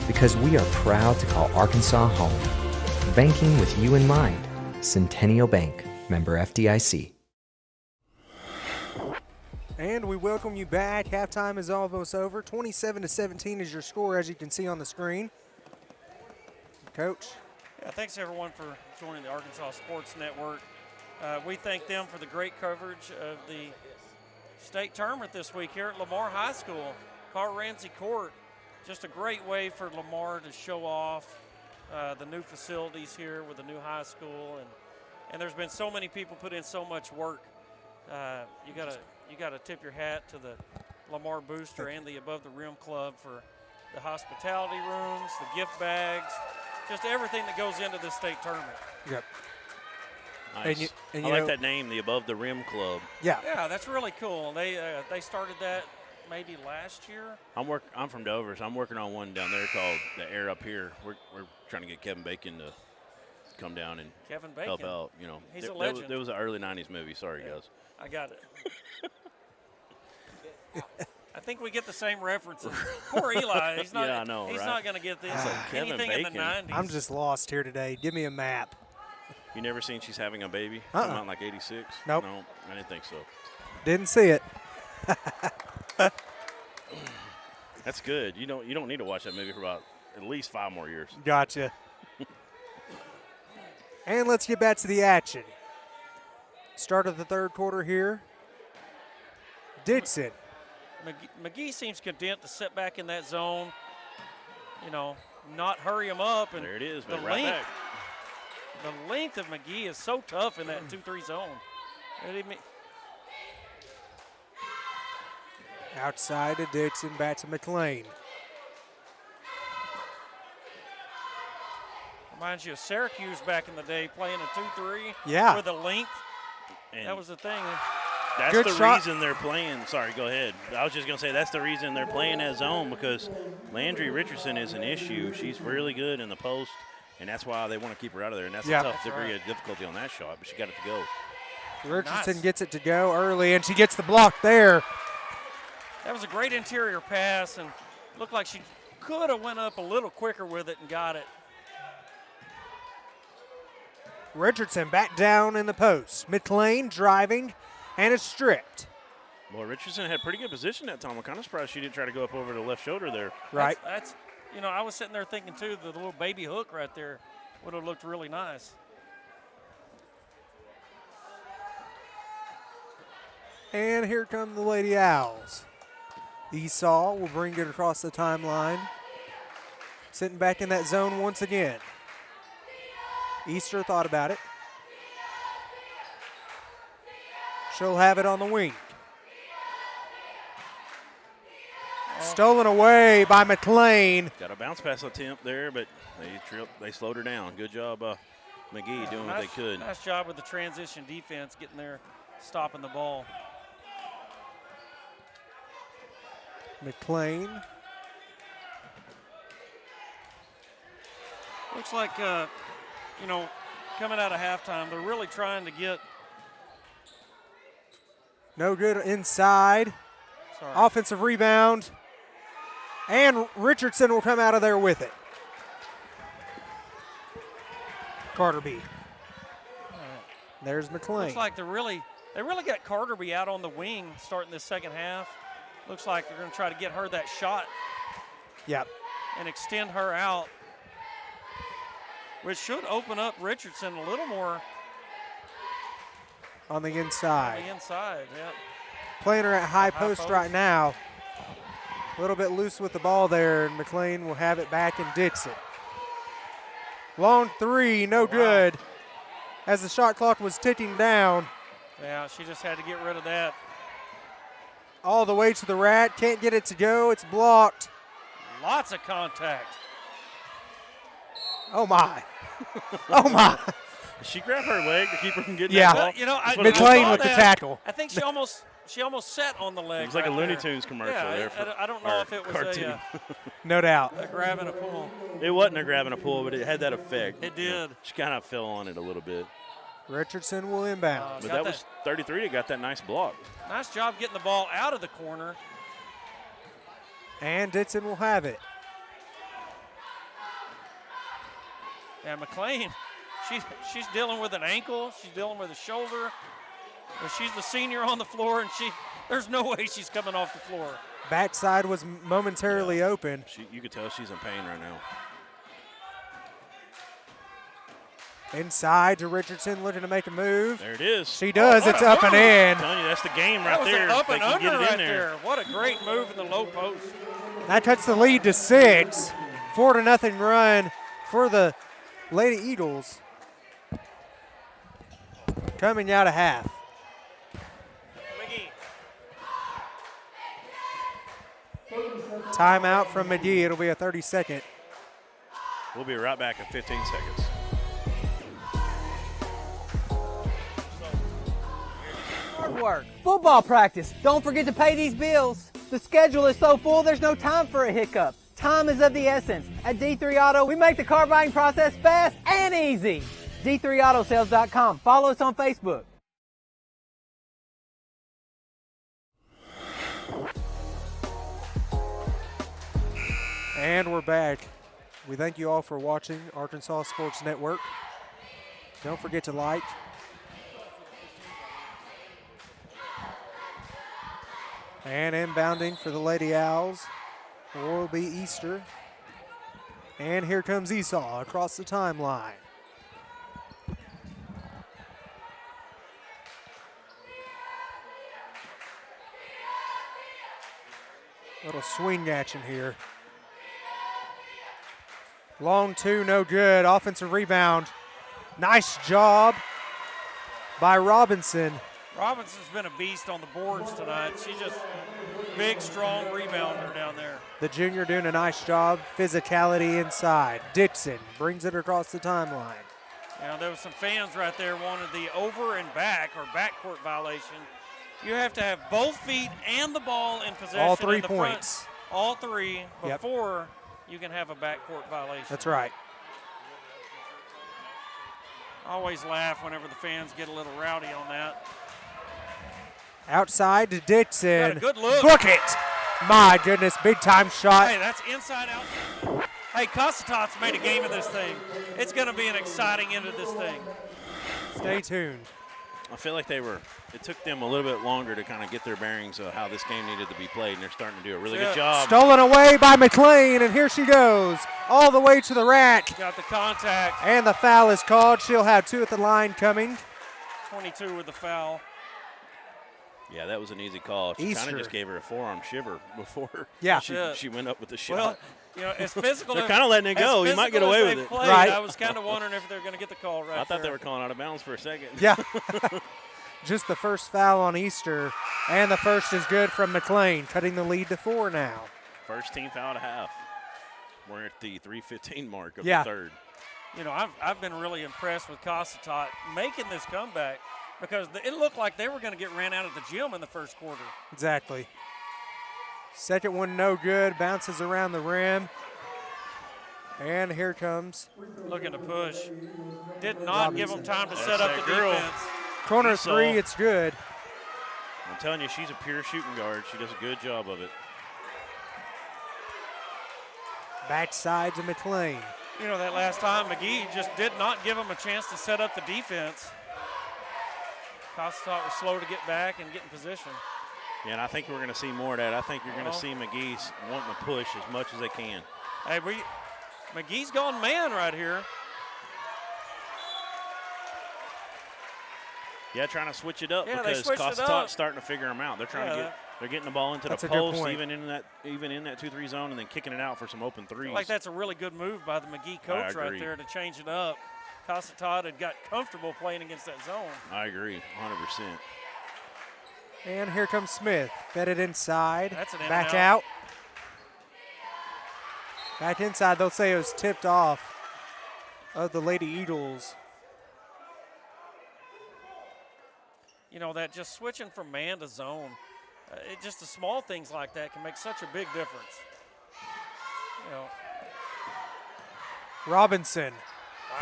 because we are proud to call Arkansas home. Banking with you in mind. Centennial Bank, member FDIC. And we welcome you back. Halftime is almost over. 27-17 is your score, as you can see on the screen. Coach. Yeah, thanks everyone for joining the Arkansas Sports Network. We thank them for the great coverage of the state tournament this week here at Lamar High School. Carl Ramsey Court, just a great way for Lamar to show off the new facilities here with the new high school, and there's been so many people put in so much work. You gotta tip your hat to the Lamar Booster and the Above the Rim Club for the hospitality rooms, the gift bags, just everything that goes into this state tournament. Yep. Nice. I like that name, the Above the Rim Club. Yeah. Yeah, that's really cool. They started that maybe last year. I'm from Dover, so I'm working on one down there called the Air Up Here. We're trying to get Kevin Bacon to come down and help out. You know, He's a legend. There was an early '90s movie. Sorry, guys. I got it. I think we get the same references. Poor Eli. He's not. Yeah, I know, he's right? not going to get this. Kevin Anything Bacon. in the '90s. I'm just lost here today. Give me a map. You never seen She's Having a Baby? Uh-uh. Come out in like '86. Nope. No, I didn't think so. Didn't see it. That's good. You don't need to watch that movie for about at least 5 more years. Gotcha. And let's get back to the action. Start of the third quarter here. Dixon. McGehee seems content to sit back in that zone, not hurry him up. And there it is, the right back. The length of McGehee is so tough in that 2-3 zone. Outside to Dixon, back to McLean. Reminds you of Syracuse back in the day, playing a 2-3 Yeah. with a length. And that was the thing. That's Good the shot. reason they're playing. Sorry, go ahead. I was just going to say that's the reason they're playing that zone, because Landry Richardson is an issue. She's really good in the post, and that's why they want to keep her out of there. And that's Yeah. a tough That's degree right. of difficulty on that shot, but she got it to go. Richardson gets it to go early, and she gets the block there. That was a great interior pass, and looked like she could have went up a little quicker with it and got it. Richardson back down in the post. McLean driving, and it's stripped. Well, Richardson had pretty good position that time. I'm kind of surprised she didn't try to go up over the left shoulder there. Right. That's I was sitting there thinking, too, the little baby hook right there would have looked really nice. And here come the Lady Owls. Esau will bring it across the timeline. Sitting back in that zone once again. Easter thought about it. She'll have it on the wing. Stolen away by McLean. Got a bounce pass attempt there, but they slowed her down. Good job, McGehee doing what they could. Nice job with the transition defense, getting there, stopping the ball. McLean. Looks like, coming out of halftime, they're really trying to get. No good inside. Sorry. Offensive rebound. And Richardson will come out of there with it. Carterby. There's McLean. Looks like they really got Carterby out on the wing starting this second half. Looks like they're going to try to get her that shot. Yep. And extend her out, which should open up Richardson a little more. On the inside. On the inside, yeah. Playing her at high post right now. A little bit loose with the ball there, and McLean will have it back and ditch it. Long three, no good. As the shot clock was ticking down. Yeah, she just had to get rid of that. All the way to the rat, can't get it to go, it's blocked. Lots of contact. Oh my. Oh my. Did she grab her leg to keep her from getting Yeah. that ball? You know, McLean I with the that. tackle. I think she almost sat on the leg. It was like a right Looney there. Tunes commercial Yeah, there. For, I don't know if it was cartoon. No doubt. a grab and a pull. It wasn't a grab and a pull, but it had that effect. It did. She kind of fell on it a little bit. Richardson will inbound. But that was 33 that got that nice block. Nice job getting the ball out of the corner. And Ditson will have it. Yeah, McLean, she's dealing with an ankle. She's dealing with a shoulder. And she's the senior on the floor, and there's no way she's coming off the floor. Backside was momentarily open. You could tell she's in pain right now. Inside to Richardson, looking to make a move. There it is. She does. It's up and in. I'm telling you, that's the game That right was there. an up They and can under get it in right there. there. What a great move in the low post. That cuts the lead to 6. 4-0 run for the Lady Eagles. Coming out of half. Timeout from McGehee. It'll be a 30-second. We'll be right back in 15 seconds. Hard work. Football practice. Don't forget to pay these bills. The schedule is so full, there's no time for a hiccup. Time is of the essence. At D3 Auto, we make the car buying process fast and easy. D3AutoSales.com. Follow us on Facebook. And we're back. We thank you all for watching Arkansas Sports Network. Don't forget to like. And inbounding for the Lady Owls will be Easter. And here comes Esau across the timeline. Little swing action here. Long two, no good. Offensive rebound. Nice job by Robinson. Robinson's been a beast on the boards tonight. She's just big, strong rebounder down there. The junior doing a nice job. Physicality inside. Dixon brings it across the timeline. Now, there was some fans right there wanted the over and back or backcourt violation. You have to have both feet and the ball in possession. All 3 in the front. points. All three Yep. before you can have a backcourt violation. That's right. I always laugh whenever the fans get a little rowdy on that. Outside to Dixon. Got a good look. Book it. My goodness, big time shot. Hey, that's inside out. Hey, Cossatot's made a game of this thing. It's going to be an exciting end of this thing. Stay tuned. I feel like it took them a little bit longer to kind of get their bearings of how this game needed to be played, and they're starting to do a really good job. Stolen away by McLean, and here she goes. All the way to the rack. Got the contact. And the foul is called. She'll have 2 at the line coming. 22 with the foul. Yeah, that was an easy call. She kind Easter. of just gave her a forearm shiver before Yeah. she went up with the shot. Well, you know, as physical They're as- kind of letting it as go. You might get physical away as with they've it. played, Right. I was kind of wondering if they're going to get the call right I thought there. they were calling out of bounds for a second. Yeah. Just the first foul on Easter. And the first is good from McLean, cutting the lead to 4 now. First team foul to half. We're at the 3:15 mark of Yeah. the third. You know, I've been really impressed with Cossatot making this comeback because it looked like they were going to get ran out of the gym in the first quarter. Exactly. Second one no good. Bounces around the rim. And here comes. Looking to push. Did not give them time to set up the girl. defense. Corner Esau. 3, it's good. I'm telling you, she's a pure shooting guard. She does a good job of it. Backside to McLean. You know, that last time, McGehee just did not give them a chance to set up the defense. Cossatot was slow to get back and get in position. Yeah, and I think we're going to see more of that. I think you're going to see McGee wanting to push as much as they can. Hey, McGee's gone man right here. Yeah, trying to switch it up Yeah, they because switched it Cossatot's up. starting to figure them out. They're trying to They're getting the ball into That's the a good post, point. even in that 2-3 zone, and then kicking it out for some open I threes. feel like that's a really good move by the McGehee coach right agree. there to change it up. Cossatot had got comfortable playing against that zone. I agree, 100%. And here comes Smith. Fed it inside. That's an in Back and out. Back inside. They'll say it was tipped off of the Lady Eagles. You know, that just switching from man to zone, just the small things like that can make such a big difference. You know, Robinson.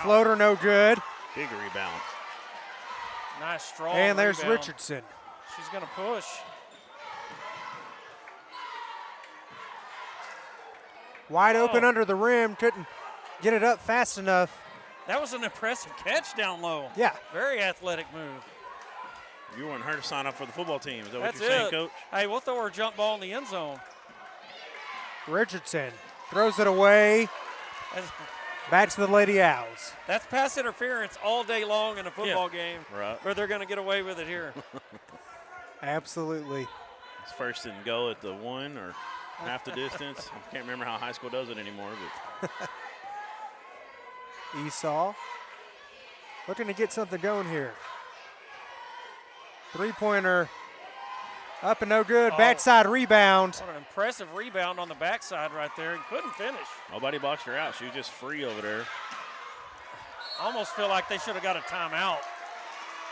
Floater no good. Big rebound. nice, strong And there's rebound. Richardson. She's going to push. Wide open Oh. under the rim. Couldn't get it up fast enough. That was an impressive catch down low. Yeah. Very athletic move. You want her to sign up for the football team. Is that That's what you're saying, it. Coach? Hey, we'll throw her a jump ball in the end zone. Richardson throws it away. Back to the Lady Owls. That's pass interference all day long in a football game. Right. But they're going to get away with it here. Absolutely. It's first and go at the 1 or half the distance. I can't remember how high school does it anymore. But Esau looking to get something going here. Three-pointer up and no good. Oh. Backside rebound. What an impressive rebound on the backside right there. And couldn't finish. nobody boxed her out. She was just free over there. I almost feel like they should have got a timeout.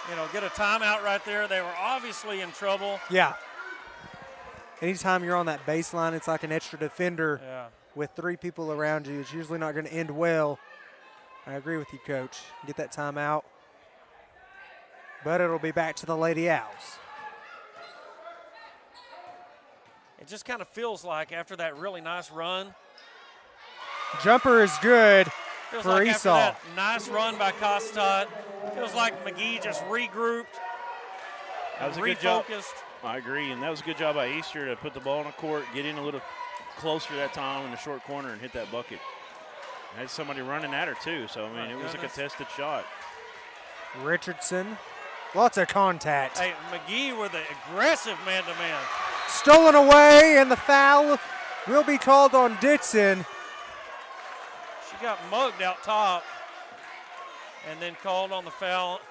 You know, get a timeout right there. They were obviously in trouble. Yeah. Anytime you're on that baseline, it's like an extra defender with three people around you. It's usually not going to end well. I agree with you, Coach. Get that timeout. But it'll be back to the Lady Owls. It just kind of feels like after that really nice run. Jumper is good Feels for like after Esau. that nice run by Cossatot. Feels like McGehee just regrouped. That was a good job. Refocused. I agree, and that was a good job by Easter to put the ball in the court, get in a little closer that time in the short corner and hit that bucket. Had somebody running at her too, so I mean, it was a contested shot. Richardson. Lots of contact. Hey, McGehee with an aggressive man-to-man. Stolen away, and the foul will be called on Dixon. She got mugged out top and then called on the foul.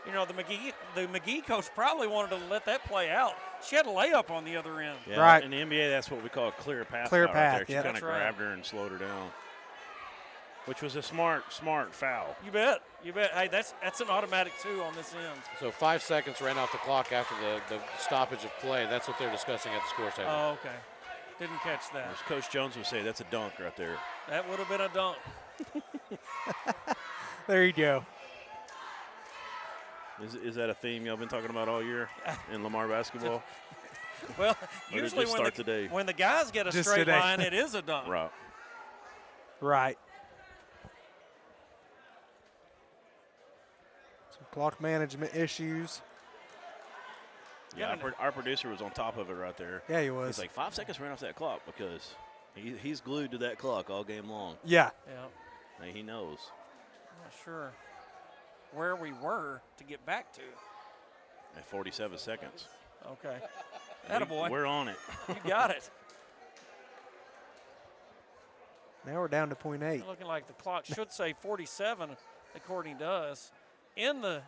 You know, the McGehee coach probably wanted to let that play out. She had a layup on the other end. Yeah, Right. in the NBA, that's what we call a clear path. Clear foul path, right there. yeah. She kind of That's right. grabbed her and slowed her down, which was a smart foul. You bet. You bet. Hey, that's an automatic 2 on this end. So 5 seconds ran off the clock after the stoppage of play. That's what they're discussing at the score table. Oh, okay. Didn't catch that. As Coach Jones would say, that's a dunk right there. That would have been a dunk. There you go. Is that a theme y'all been talking about all year in Lamar basketball? Well, Or did it usually just when start today? when the guys get a Just straight today. line, it is a dunk. Right. Right. Some clock management issues. Yeah, our producer was on top of it right there. Yeah, he was. He's like 5 seconds ran off that clock because he's glued to that clock all game long. Yeah. Yeah. Hey, he knows. I'm not sure where we were to get back to. At 47 seconds. Okay. Attaboy. We're on it. You got it. Now we're down to .8. Looking like the clock should say 47, according to us. In the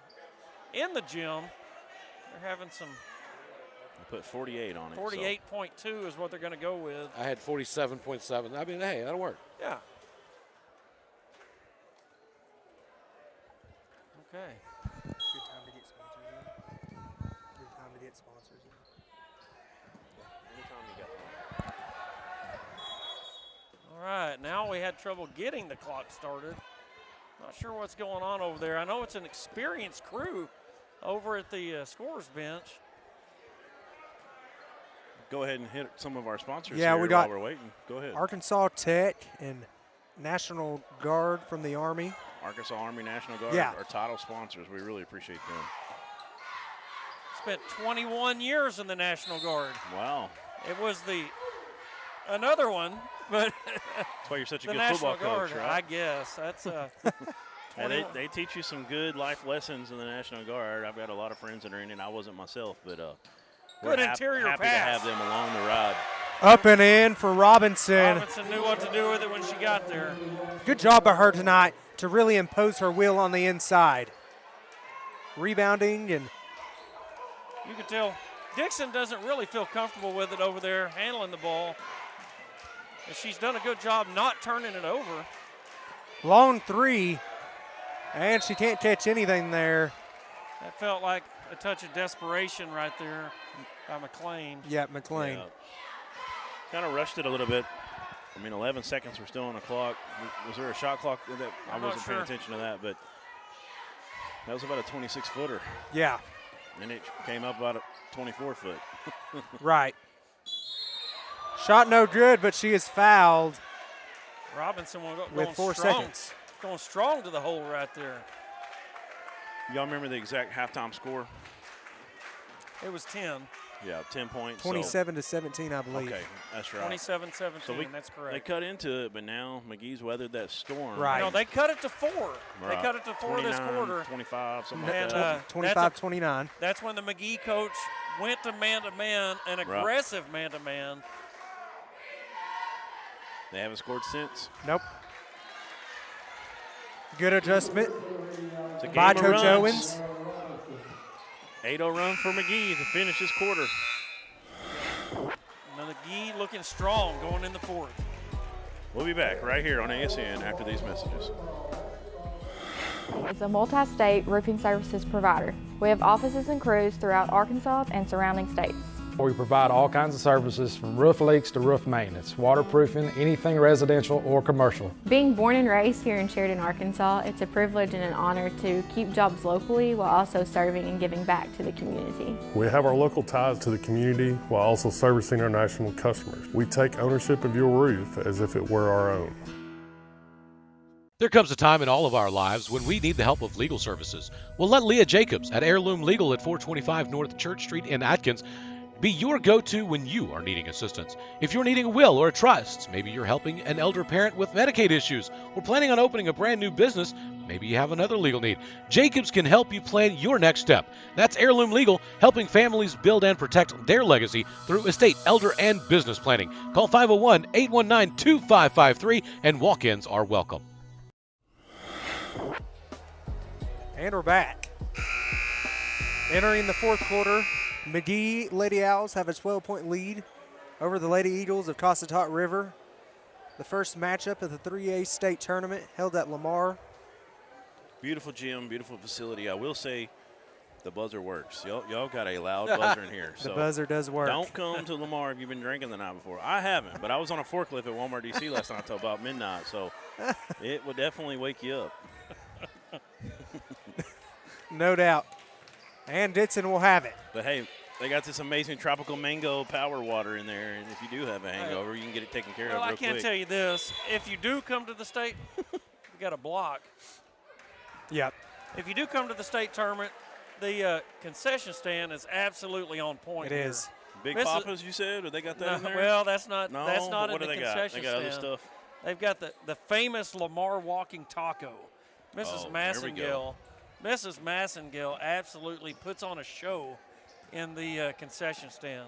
gym, they're having some. I put 48 on it. 48.2 is what they're going to go with. I had 47.7. I mean, hey, that'll work. Yeah. Okay. Good time to get sponsors in. Good time to get sponsors in. All right, now we had trouble getting the clock started. Not sure what's going on over there. I know it's an experienced crew over at the scorer's bench. Go ahead and hit some of our sponsors Yeah, here we got while we're waiting. Go ahead. Arkansas Tech and National Guard from the Army. Arkansas Army National Guard, Yeah. our title sponsors. We really appreciate them. Spent 21 years in the National Guard. Wow. It was another one, but That's why you're such a the good National football Guard, coach, right? I guess. That's Hey, they teach you some good life lessons in the National Guard. I've got a lot of friends that are in it. I wasn't myself, but Good interior happy pass. to have them along the ride. Up and in for Robinson. Robinson knew what to do with it when she got there. Good job by her tonight to really impose her will on the inside. Rebounding, and You can tell Dixon doesn't really feel comfortable with it over there, handling the ball. And she's done a good job not turning it over. long three, and she can't catch anything there. That felt like a touch of desperation right there by McLean. Yeah, McLean. Yeah. Kind of rushed it a little bit. I mean, 11 seconds were still on the clock. Was there a shot clock? I wasn't paying attention to that, but that was about a 26-footer. Yeah. And it came up about a 24-foot. Right. Shot no good, but she is fouled. Robinson going with 4 strong. seconds. Going strong to the hole right there. Y'all remember the exact halftime score? It was 10. Yeah, 10 points. 27 to 17, I believe. Okay, that's right. 27-17, So that's correct. They cut into it, but now McGee's weathered that storm. Right. No, they cut it to 4. Right. They cut it to 4 this quarter. 25, something And, like that. 25-29. That's when the McGehee coach went to man-to-man, an aggressive man-to-man. They haven't scored since. Nope. Good adjustment It's a game by of Coach runs. Owens. 8-0 run for McGehee to finish this quarter. Now McGehee looking strong going in the fourth. We'll be back right here on ASN after these messages. It's a multi-state roofing services provider. We have offices and crews throughout Arkansas and surrounding states. We provide all kinds of services from roof leaks to roof maintenance, waterproofing, anything residential or commercial. Being born and raised here in Sheridan, Arkansas, it's a privilege and an honor to keep jobs locally while also serving and giving back to the community. We have our local ties to the community while also servicing our national customers. We take ownership of your roof as if it were our own. There comes a time in all of our lives when we need the help of legal services. Well, let Leah Jacobs at Heirloom Legal at 425 North Church Street in Atkins be your go-to when you are needing assistance. If you're needing a will or a trust, maybe you're helping an elder parent with Medicaid issues, or planning on opening a brand new business, maybe you have another legal need. Jacobs can help you plan your next step. That's Heirloom Legal, helping families build and protect their legacy through estate, elder, and business planning. Call 501-819-2553, and walk-ins are welcome. And we're back. Entering the fourth quarter, McGehee Lady Owls have a 12-point lead over the Lady Eagles of Cossatot River. The first matchup of the 3A state tournament held at Lamar. Beautiful gym, beautiful facility. I will say the buzzer works. Y'all got a loud buzzer in here. The buzzer does work. Don't come to Lamar if you've been drinking the night before. I haven't, but I was on a forklift at Walmart DC last night until about midnight, so it will definitely wake you up. No doubt. And Ditson will have it. But, hey, they got this amazing tropical mango power water in there, and if you do have a hangover, you can get it taken care of real I can't quick. tell you this. If you do come to the state, you got a block. Yep. If you do come to the state tournament, the concession stand is absolutely on point. It is. Big Papa's, you said, or they got that in there? Well, that's not. No, that's not but what in do the they got? concession They got other stand. stuff. They've got the famous Lamar walking taco. Mrs. there we go. Mrs. Massengill absolutely puts on a show in the concession stand.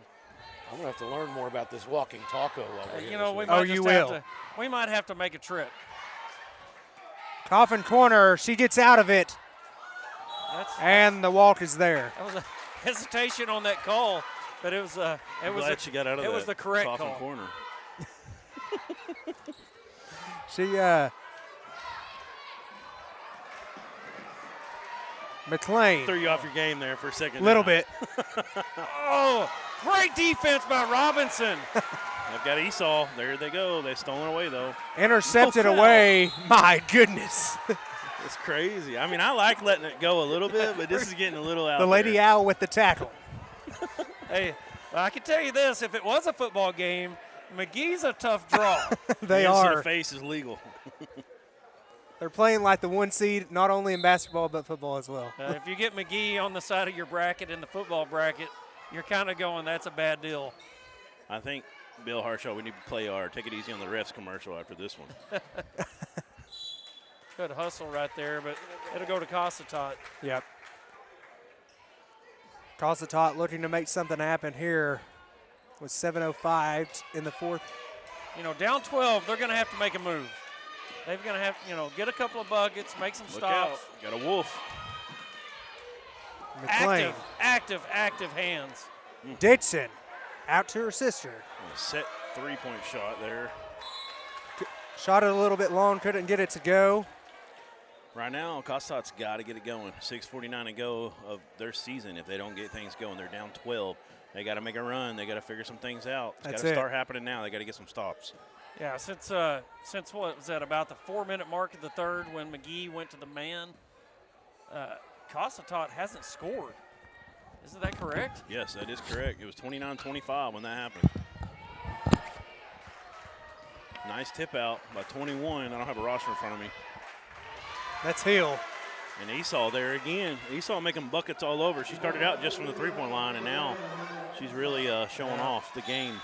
I'm going to have to learn more about this walking taco over here. You know, we this might week. just have to. We might have to make a trip. Coffin corner. She gets out of it. And the walk is there. That was a hesitation on that call, but it was I'm glad she got out of it that was the correct Coffin call. corner. She McLean. Threw you off your game there for a second. Little bit. Oh, great defense by Robinson. They've got Esau. There they go. They're stolen away, though. Intercepted No foul. away. My goodness. It's crazy. I mean, I like letting it go a little bit, but this is getting a little out The Lady there. Owl with the tackle. Hey, well, I can tell you this: if it was a football game, McGee's a tough draw. They Hands to are. the face is legal. They're playing like the 1 seed, not only in basketball but football as well. If you get McGehee on the side of your bracket in the football bracket, you're kind of going, that's a bad deal. I think, Bill Harshaw, we need to play our Take It Easy on the Refs commercial after this one. Good hustle right there, but it'll go to Cossatot. Yep. Cossatot looking to make something happen here with 7:05 in the fourth. You know, down 12, they're going to have to make a move. They're going to have, get a couple of buckets, make some stops. Got a wolf. McLean. Active hands. Dixon out to her sister. A set three-point shot there. Shot it a little bit long, couldn't get it to go. Right now, Cossatot got to get it going. 6:49 to go of their season. If they don't get things going, they're down 12. They got to make a run. They got to figure some things out. It's got to start happening now. They got to get some stops. Yeah, since what was that, about the 4-minute mark of the third when McGehee went to the man, Cossatot hasn't scored. Isn't that correct? Yes, that is correct. It was 29-25 when that happened. Nice tip out by 21. I don't have a roster in front of me. That's Hill. And Esau there again. Esau making buckets all over. She started out just from the three-point line, and now she's really showing off the game.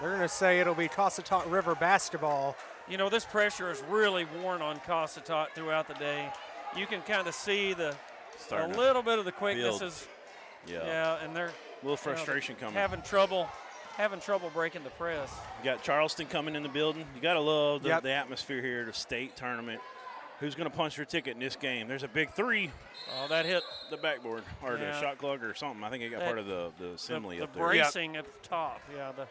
They're going to say it'll be Cossatot River basketball. You know, this pressure is really worn on Cossatot throughout the day. You can kind of see a little bit of the quicknesses. Yeah, and they're a little frustration coming. Having trouble breaking the press. You got Charleston coming in the building. You got to love the atmosphere here at the state tournament. Who's going to punch their ticket in this game? There's a big three. Oh, that hit the backboard or the shot clock or something. I think it got part of the assembly up there. The bracing at the top. Yeah, the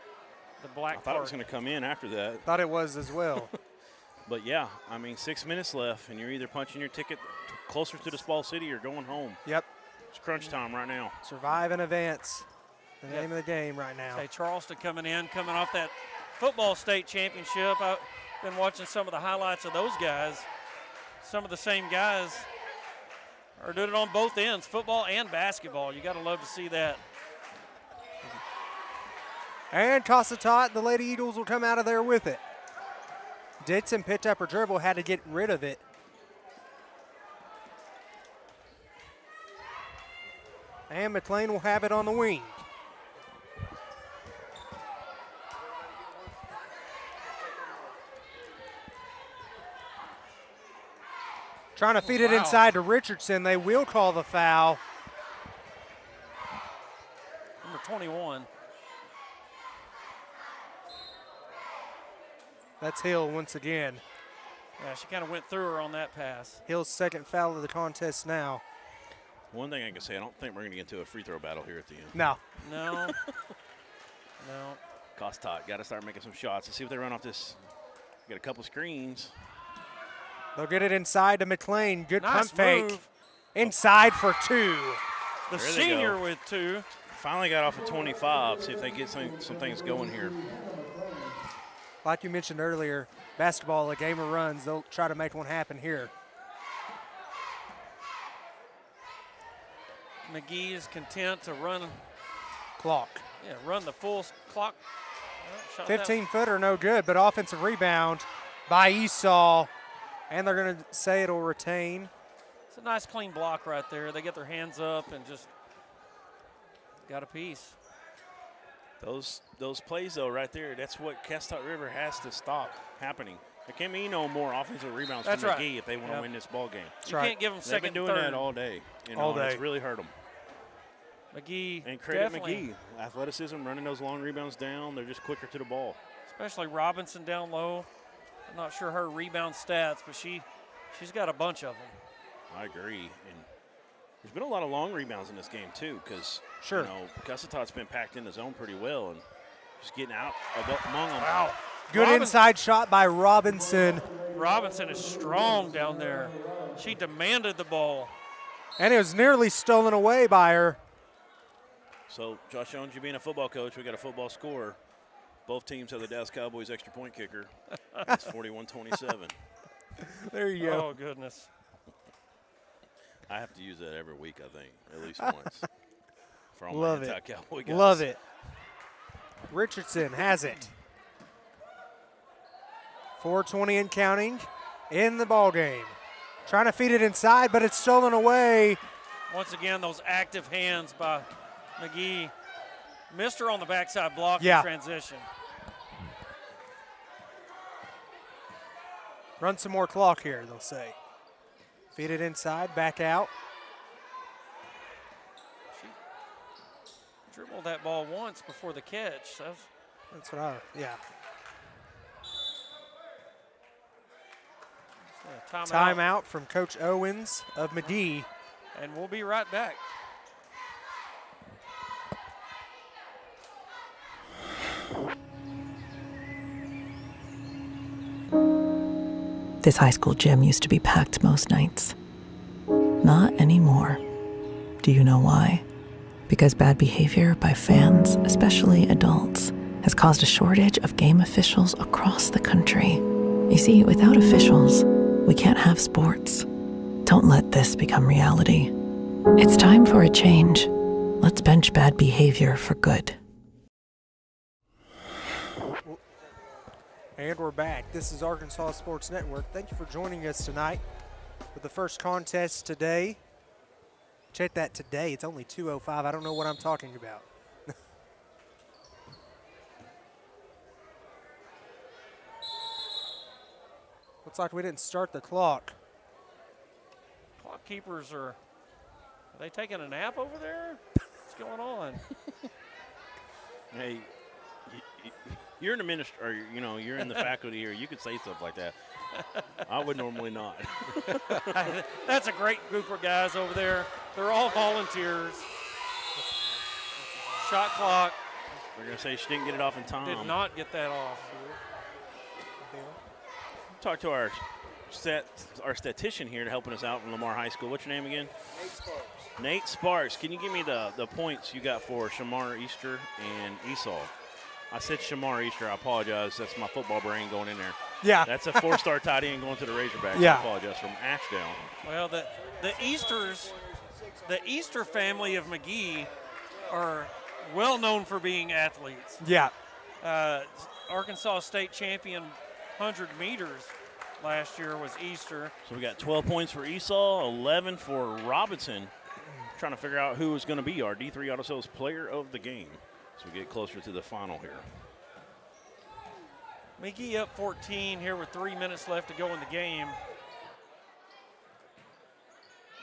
black I thought it was going to come in after that. Thought it was as well. But, yeah, I mean, 6 minutes left, and you're either punching your ticket closer to the small city or going home. Yep. It's crunch time right now. Survive and advance. The name of the game right now. Hey, Charleston coming off that football state championship. I've been watching some of the highlights of those guys. Some of the same guys are doing it on both ends, football and basketball. You got to love to see that. And Cossatot, the Lady Eagles will come out of there with it. Dixon picked up her dribble, had to get rid of it. And McLean will have it on the wing. Trying to feed it inside to Richardson. They will call the foul. Number 21. That's Hill once again. Yeah, she kind of went through her on that pass. Hill's second foul of the contest now. One thing I can say, I don't think we're going to get into a free throw battle here at the end. No. No. Cossatot got to start making some shots. Let's see if they run off this. Get a couple screens. They'll get it inside to McLean. Good nice pump fake. Move. Inside for two. The senior with two. Finally got off of 25. See if they get some things going here. Like you mentioned earlier, basketball, a game of runs. They'll try to make one happen here. McGehee is content to run. Clock. Yeah, run the full clock. 15-footer, no good, but offensive rebound by Esau. And they're going to say it'll retain. It's a nice clean block right there. They get their hands up and just got a piece. Those plays, though, right there, that's what Cossatot River has to stop happening. There can't be no more offensive rebounds from McGehee if they want to win this ball game. You can't give them second, They've been doing that all day. All day. It's really hurt them. McGehee, and credit McGehee. Athleticism, running those long rebounds down. They're just quicker to the ball. Especially Robinson down low. I'm not sure her rebound stats, but she's got a bunch of them. I agree. And there's been a lot of long rebounds in this game, too, because Cossatot's been packed in the zone pretty well and just getting out among them. Wow. Good inside shot by Robinson. Robinson is strong down there. She demanded the ball. And it was nearly stolen away by her. So, Josh Jones, you being a football coach, we got a football scorer. Both teams have the Dallas Cowboys extra point kicker. It's 41-27. There you go. Oh, goodness. I have to use that every week, I think, at least once. For all Love my it. anti-Cowboy guys. Love it. Richardson has it. 4:20 and counting in the ball game. Trying to feed it inside, but it's stolen away. Once again, those active hands by McGehee. Missed her on the backside block in transition. Run some more clock here, they'll say. Feed it inside, back out. fumbled that ball once before the catch. That's what yeah. Timeout from Coach Owens of McGehee. And we'll be right back. This high school gym used to be packed most nights. Not anymore. Do you know why? Because bad behavior by fans, especially adults, has caused a shortage of game officials across the country. You see, without officials, we can't have sports. Don't let this become reality. It's time for a change. Let's bench bad behavior for good. And we're back. This is Arkansas Sports Network. Thank you for joining us tonight with the first contest today. Check that today. It's only 2:05. I don't know what I'm talking about. Looks like we didn't start the clock. Clock keepers are they taking a nap over there? What's going on? Hey, you're in the ministry, or you're in the faculty here. You could say stuff like that. I would normally not. That's a great group of guys over there. They're all volunteers. Shot clock. We're gonna say she didn't get it off in time. Did not get that off. Talk to our statistician here to helping us out from Lamar High School. What's your name again? Nate Sparks. Nate Sparks. Can you give me the points you got for Shamar Easter and Esau? I said Shamar Easter. I apologize. That's my football brain going in there. Yeah. That's a 4-star tight end going to the Razorbacks. Yeah. I apologize. From Ashdown. Well, the Easter family of McGehee are well known for being athletes. Yeah. Arkansas State champion 100 meters last year was Easter. So we got 12 points for Esau, 11 for Robinson. Trying to figure out who is going to be our D3 Auto Sales player of the game as we get closer to the final here. McGehee up 14 here with 3 minutes left to go in the game.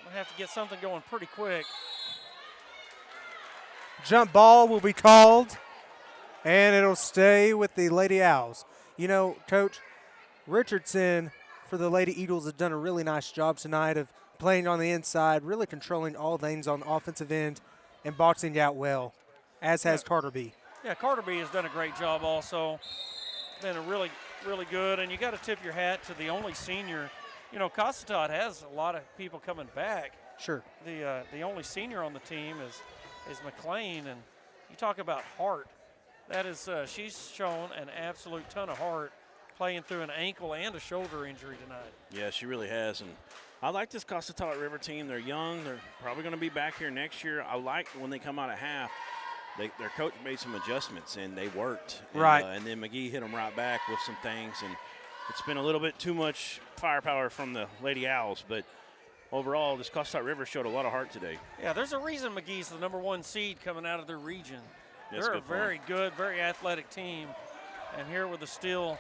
We'll have to get something going pretty quick. Jump ball will be called, and it'll stay with the Lady Owls. You know, Coach, Richardson for the Lady Eagles has done a really nice job tonight of playing on the inside, really controlling all things on the offensive end and boxing out well, as has Carter B. Yeah, Carter B has done a great job also. Been a really, really good, and you got to tip your hat to the only senior. You know, Cossatot has a lot of people coming back. Sure. The only senior on the team is McLean, and you talk about heart. That is, she's shown an absolute ton of heart playing through an ankle and a shoulder injury tonight. Yeah, she really has. And I like this Cossatot River team. They're young. They're probably going to be back here next year. I like when they come out at half, their coach made some adjustments, and they worked. Right. And then McGehee hit them right back with some things. And it's been a little bit too much firepower from the Lady Owls. But overall, this Cossatot River showed a lot of heart today. Yeah, there's a reason McGee's the #1 seed coming out of their region. That's They're a good point. very good, very athletic team. And here with the steal.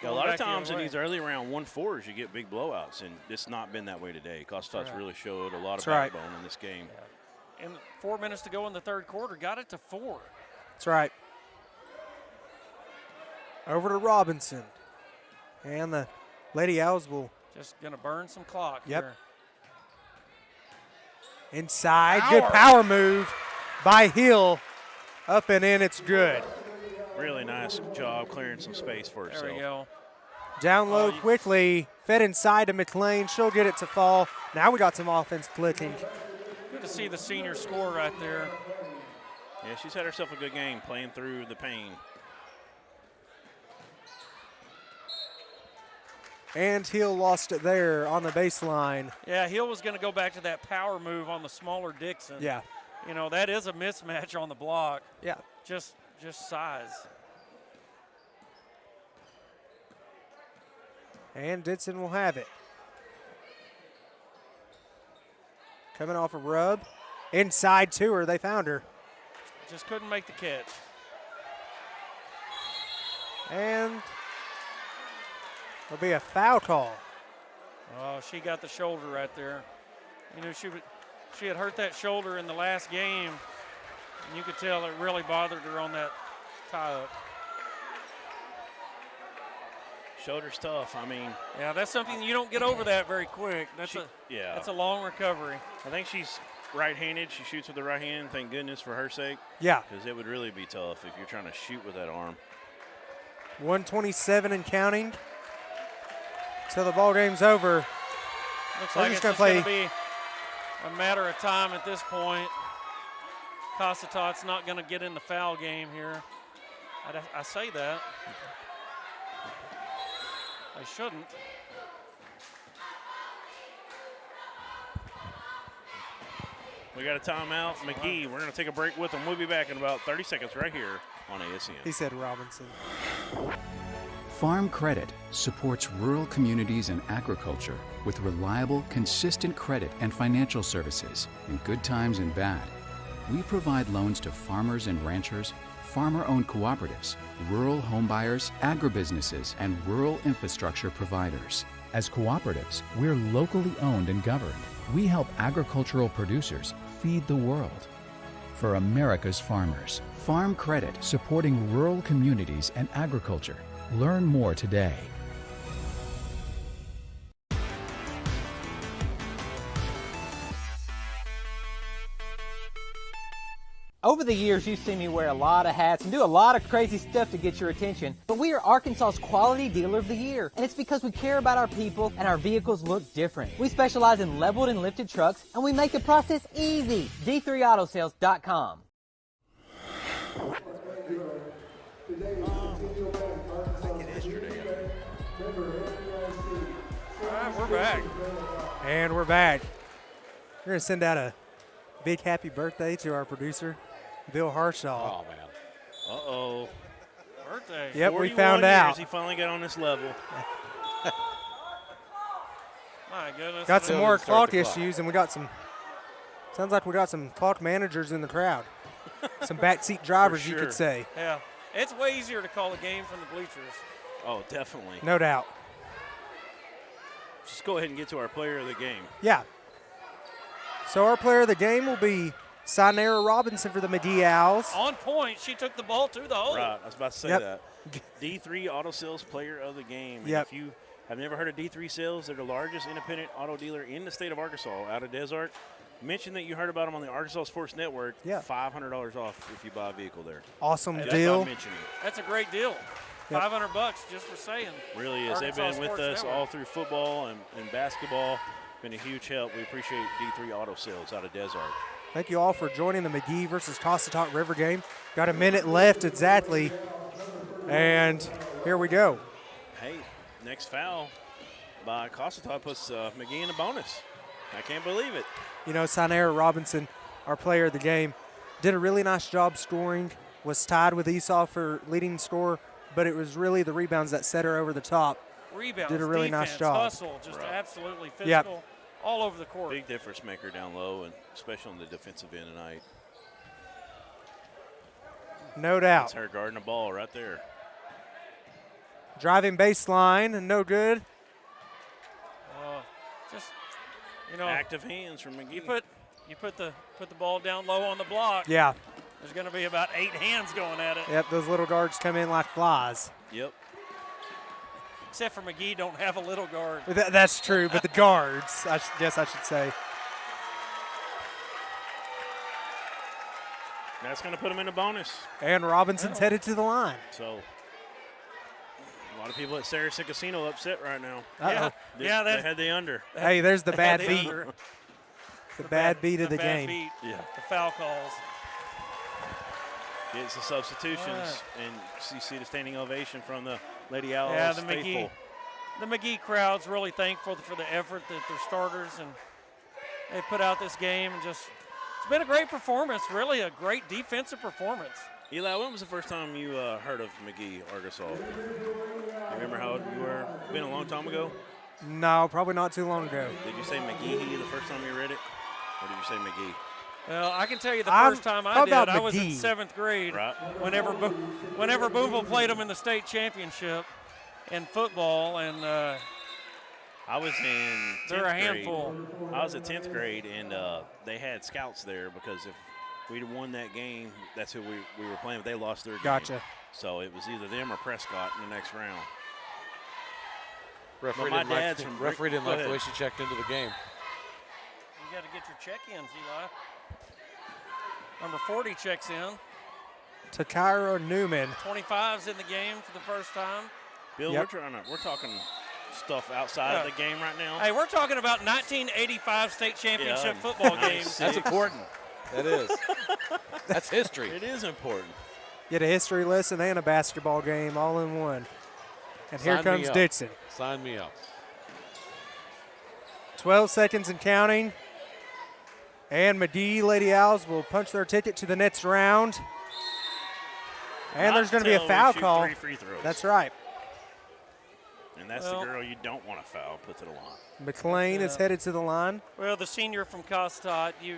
Yeah, a lot of times in these early round 1-4s, you get big blowouts, and it's not been that way today. Cossatot really showed a lot of backbone in this game. Yeah. And 4 minutes to go in the third quarter, got it to 4. That's right. Over to Robinson. And the Lady Owls will just going to burn some clock here. Yep. Inside, good power move by Hill. Up and in, it's good. Really nice job clearing some space for herself. There we go. Down low quickly, fed inside to McLean. She'll get it to fall. Now we got some offense clicking. Good to see the senior score right there. Yeah, she's had herself a good game playing through the pain. And Hill lost it there on the baseline. Yeah, Hill was going to go back to that power move on the smaller Dixon. Yeah. You know, that is a mismatch on the block. Yeah. Just size. And Dixon will have it. Coming off a rub. Inside to her, they found her. Just couldn't make the catch. And there'll be a foul call. Oh, she got the shoulder right there. You know, she had hurt that shoulder in the last game. And you could tell it really bothered her on that tie-up. Shoulder's tough. I mean, yeah, that's something you don't get over that very quick. That's a long recovery. I think she's right-handed. She shoots with the right hand. Thank goodness for her sake. Yeah. Because it would really be tough if you're trying to shoot with that arm. 127 and counting. So the ball game's over. Looks We're like just it's gonna going to be a matter of time at this point. Cossatot's not going to get in the foul game here. I say that. I shouldn't. We got a timeout. McGehee, we're going to take a break with them. We'll be back in about 30 seconds right here on ASN. He said Robinson. Farm Credit supports rural communities and agriculture with reliable, consistent credit and financial services in good times and bad. We provide loans to farmers and ranchers, farmer-owned cooperatives, rural homebuyers, agribusinesses, and rural infrastructure providers. As cooperatives, we're locally owned and governed. We help agricultural producers feed the world. For America's farmers, Farm Credit, supporting rural communities and agriculture. Learn more today. Over the years, you've seen me wear a lot of hats and do a lot of crazy stuff to get your attention, but we are Arkansas's Quality Dealer of the Year, and it's because we care about our people and our vehicles look different. We specialize in leveled and lifted trucks, and we make the process easy. D3Autosales.com. All right, we're back. And we're back. We're going to send out a big happy birthday to our producer, Bill Harshaw. Oh, man. Uh-oh. Birthday. Yep, we found out. He finally got on this level. My goodness. Got some more clock issues, and we got some, sounds like we got some clock managers in the crowd. Some backseat drivers, you could say. Yeah. It's way easier to call a game from the bleachers. Oh, definitely. No doubt. Just go ahead and get to our player of the game. Yeah. So our player of the game will be Sinara Robinson for the McGehee Owls. On point. She took the ball to the hole. Right. I was about to say that. D3 Auto Sales player of the game. And if you have never heard of D3 Sales, they're the largest independent auto dealer in the state of Arkansas, out of Desert. Mention that you heard about them on the Arkansas Sports Network. Yeah. $500 off if you buy a vehicle there. Awesome That's deal. That's a great deal. Yep. $500 just for saying. Really is. They've been with us all through football and basketball. Been a huge help. We appreciate D3 Auto Sales out of Desert. Thank you all for joining the McGehee versus Cossatot River game. Got a minute left exactly. And here we go. Hey, next foul by Cossatot puts McGehee in the bonus. I can't believe it. You know, Sinara Robinson, our player of the game, did a really nice job scoring, was tied with Esau for leading scorer, but it was really the rebounds that set her over the top. Rebounds, did a really defense, nice job. Hustle, just absolutely physical, all over the court. Big difference maker down low, and especially on the defensive end tonight. No doubt. That's her guarding the ball right there. Driving baseline, and no good. Just, you know, active hands from McGehee. You put the ball down low on the block. Yeah. There's going to be about 8 hands going at it. Yep, those little guards come in like flies. Yep. Except for McGehee don't have a little guard. That's true, but the guards, I guess I should say. That's going to put them in a bonus. And Robinson's headed to the line. So a lot of people at Saracen Casino upset right now. Uh-oh. They had the under. Hey, there's the bad beat. Under. The bad beat of the game. Beat. Yeah. The foul calls. Gets the substitutions, and you see the standing ovation from the Lady Owls. Yeah, the McGehee crowd's really thankful for the effort that their starters and they put out this game, and just it's been a great performance, really a great defensive performance. Eli, when was the first time you heard of McGehee, Arkansas? You remember how old you were? Been a long time ago? No, probably not too long ago. Did you say McGehee the first time you read it, or did you say McGehee? Well, I can tell you the first time I did, I was in 7th grade. Right. Whenever Boonville played them in the state championship in football, and I was in 10th they're a handful. grade. I was at 10th grade, and they had scouts there because if we'd have won that game, that's who we were playing, but they lost their game. Gotcha. So it was either them or Prescott in the next round. Referee my didn't like, dad's from referee didn't like the Go way ahead. she checked into the game. You got to get your check-ins, Eli. Number 40 checks in. Takira Newman. 25's in the game for the first time. Bill, we're talking stuff outside of the game right now. Hey, we're talking about 1985 state championship football games. That's important. That is. That's history. It is important. Get a history lesson and a basketball game all in one. And here Sign me comes up. Dixon. Sign me up. 12 seconds and counting. And McGehee Lady Owls will punch their ticket to the next round. And there's going to be a foul call. 3 free throws. That's right. And that's the girl you don't want to foul, put to the line. McLean is headed to the line. Well, the senior from Cossatot, you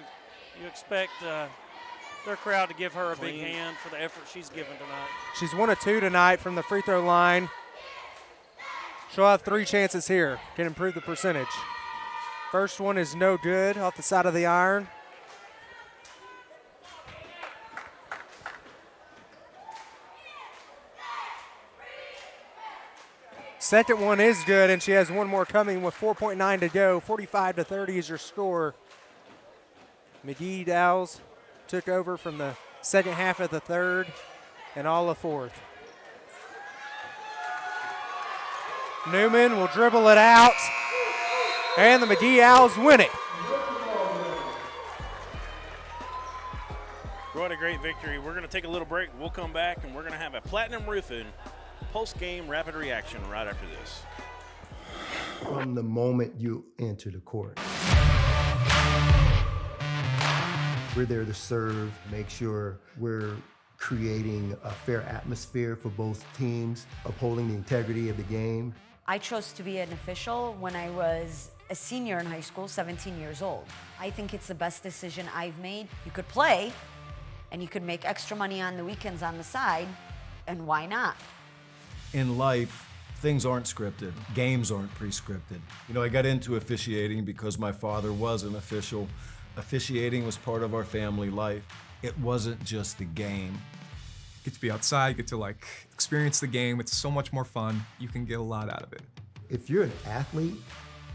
expect their crowd to give her a big hand for the effort she's given tonight. She's 1 of 2 tonight from the free throw line. She'll have 3 chances here. Can improve the percentage. First one is no good off the side of the iron. Second one is good, and she has one more coming with 4.9 to go. 45-30 is your score. McGehee Owls took over from the second half of the third and all of fourth. Newman will dribble it out, and the McGehee Owls win it. What a great victory. We're going to take a little break. We'll come back, and we're going to have a Platinum Roofing post-game rapid reaction right after this. From the moment you enter the court, we're there to serve, make sure we're creating a fair atmosphere for both teams, upholding the integrity of the game. I chose to be an official when I was a senior in high school, 17 years old. I think it's the best decision I've made. You could play, and you could make extra money on the weekends on the side, and why not? In life, things aren't scripted. Games aren't pre-scripted. You know, I got into officiating because my father was an official. Officiating was part of our family life. It wasn't just a game. Get to be outside, get to like experience the game. It's so much more fun. You can get a lot out of it. If you're an athlete,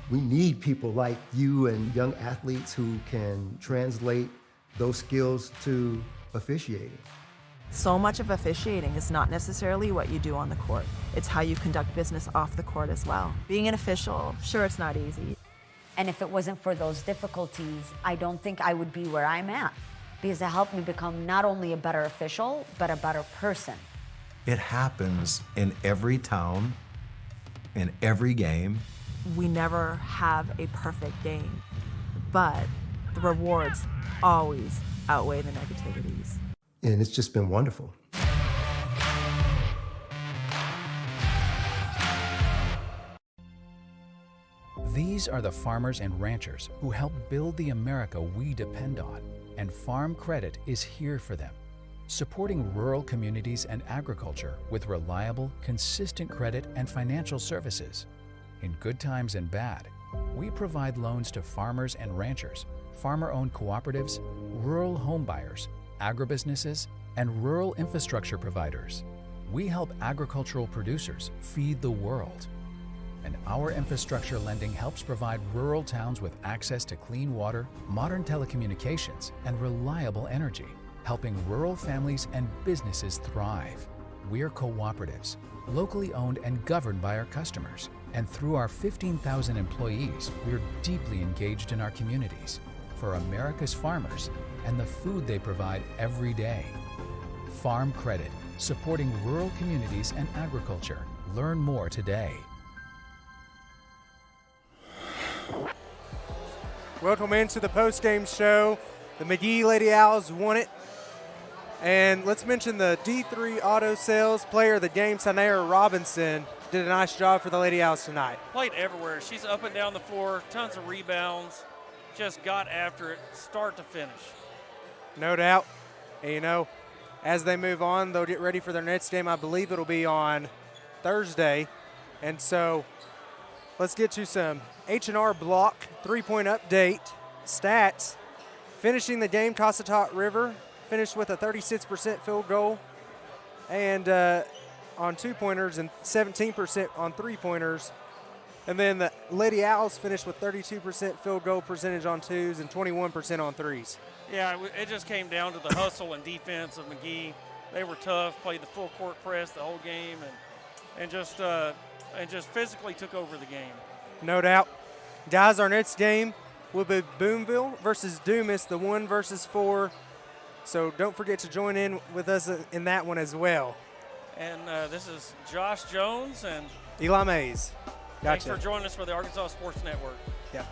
we need people like you and young athletes who can translate those skills to officiating. So much of officiating is not necessarily what you do on the court. It's how you conduct business off the court as well. Being an official, sure, it's not easy. And if it wasn't for those difficulties, I don't think I would be where I'm at, because it helped me become not only a better official, but a better person. It happens in every town, in every game. We never have a perfect game, but the rewards always outweigh the negativities. And it's just been wonderful. These are the farmers and ranchers who help build the America we depend on, and Farm Credit is here for them, supporting rural communities and agriculture with reliable, consistent credit and financial services. In good times and bad, we provide loans to farmers and ranchers, farmer-owned cooperatives, rural home buyers, agribusinesses, and rural infrastructure providers. We help agricultural producers feed the world. And our infrastructure lending helps provide rural towns with access to clean water, modern telecommunications, and reliable energy, helping rural families and businesses thrive. We're cooperatives, locally owned and governed by our customers. And through our 15,000 employees, we're deeply engaged in our communities, for America's farmers and the food they provide every day. Farm Credit, supporting rural communities and agriculture. Learn more today. Welcome into the post-game show. The McGehee Lady Owls won it. And let's mention the D3 Auto Sales player of the game, Sanaya Robinson, did a nice job for the Lady Owls tonight. Played everywhere. She's up and down the floor, tons of rebounds, just got after it, start to finish. No doubt. And you know, as they move on, they'll get ready for their next game. I believe it'll be on Thursday. And so let's get to some H&R block 3-point update stats. Finishing the game, Cossatot River finished with a 36% field goal and on 2-pointers and 17% on 3-pointers. And then the Lady Owls finished with 32% field goal percentage on 2s and 21% on 3s. Yeah, it just came down to the hustle and defense of McGehee. They were tough, played the full court press the whole game, and just physically took over the game. No doubt. Guys, our next game will be Boonville versus Dumas, the 1 versus 4. So don't forget to join in with us in that one as well. And this is Josh Jones and Eli Mays. Thanks for joining us for the Arkansas Sports Network. Yep.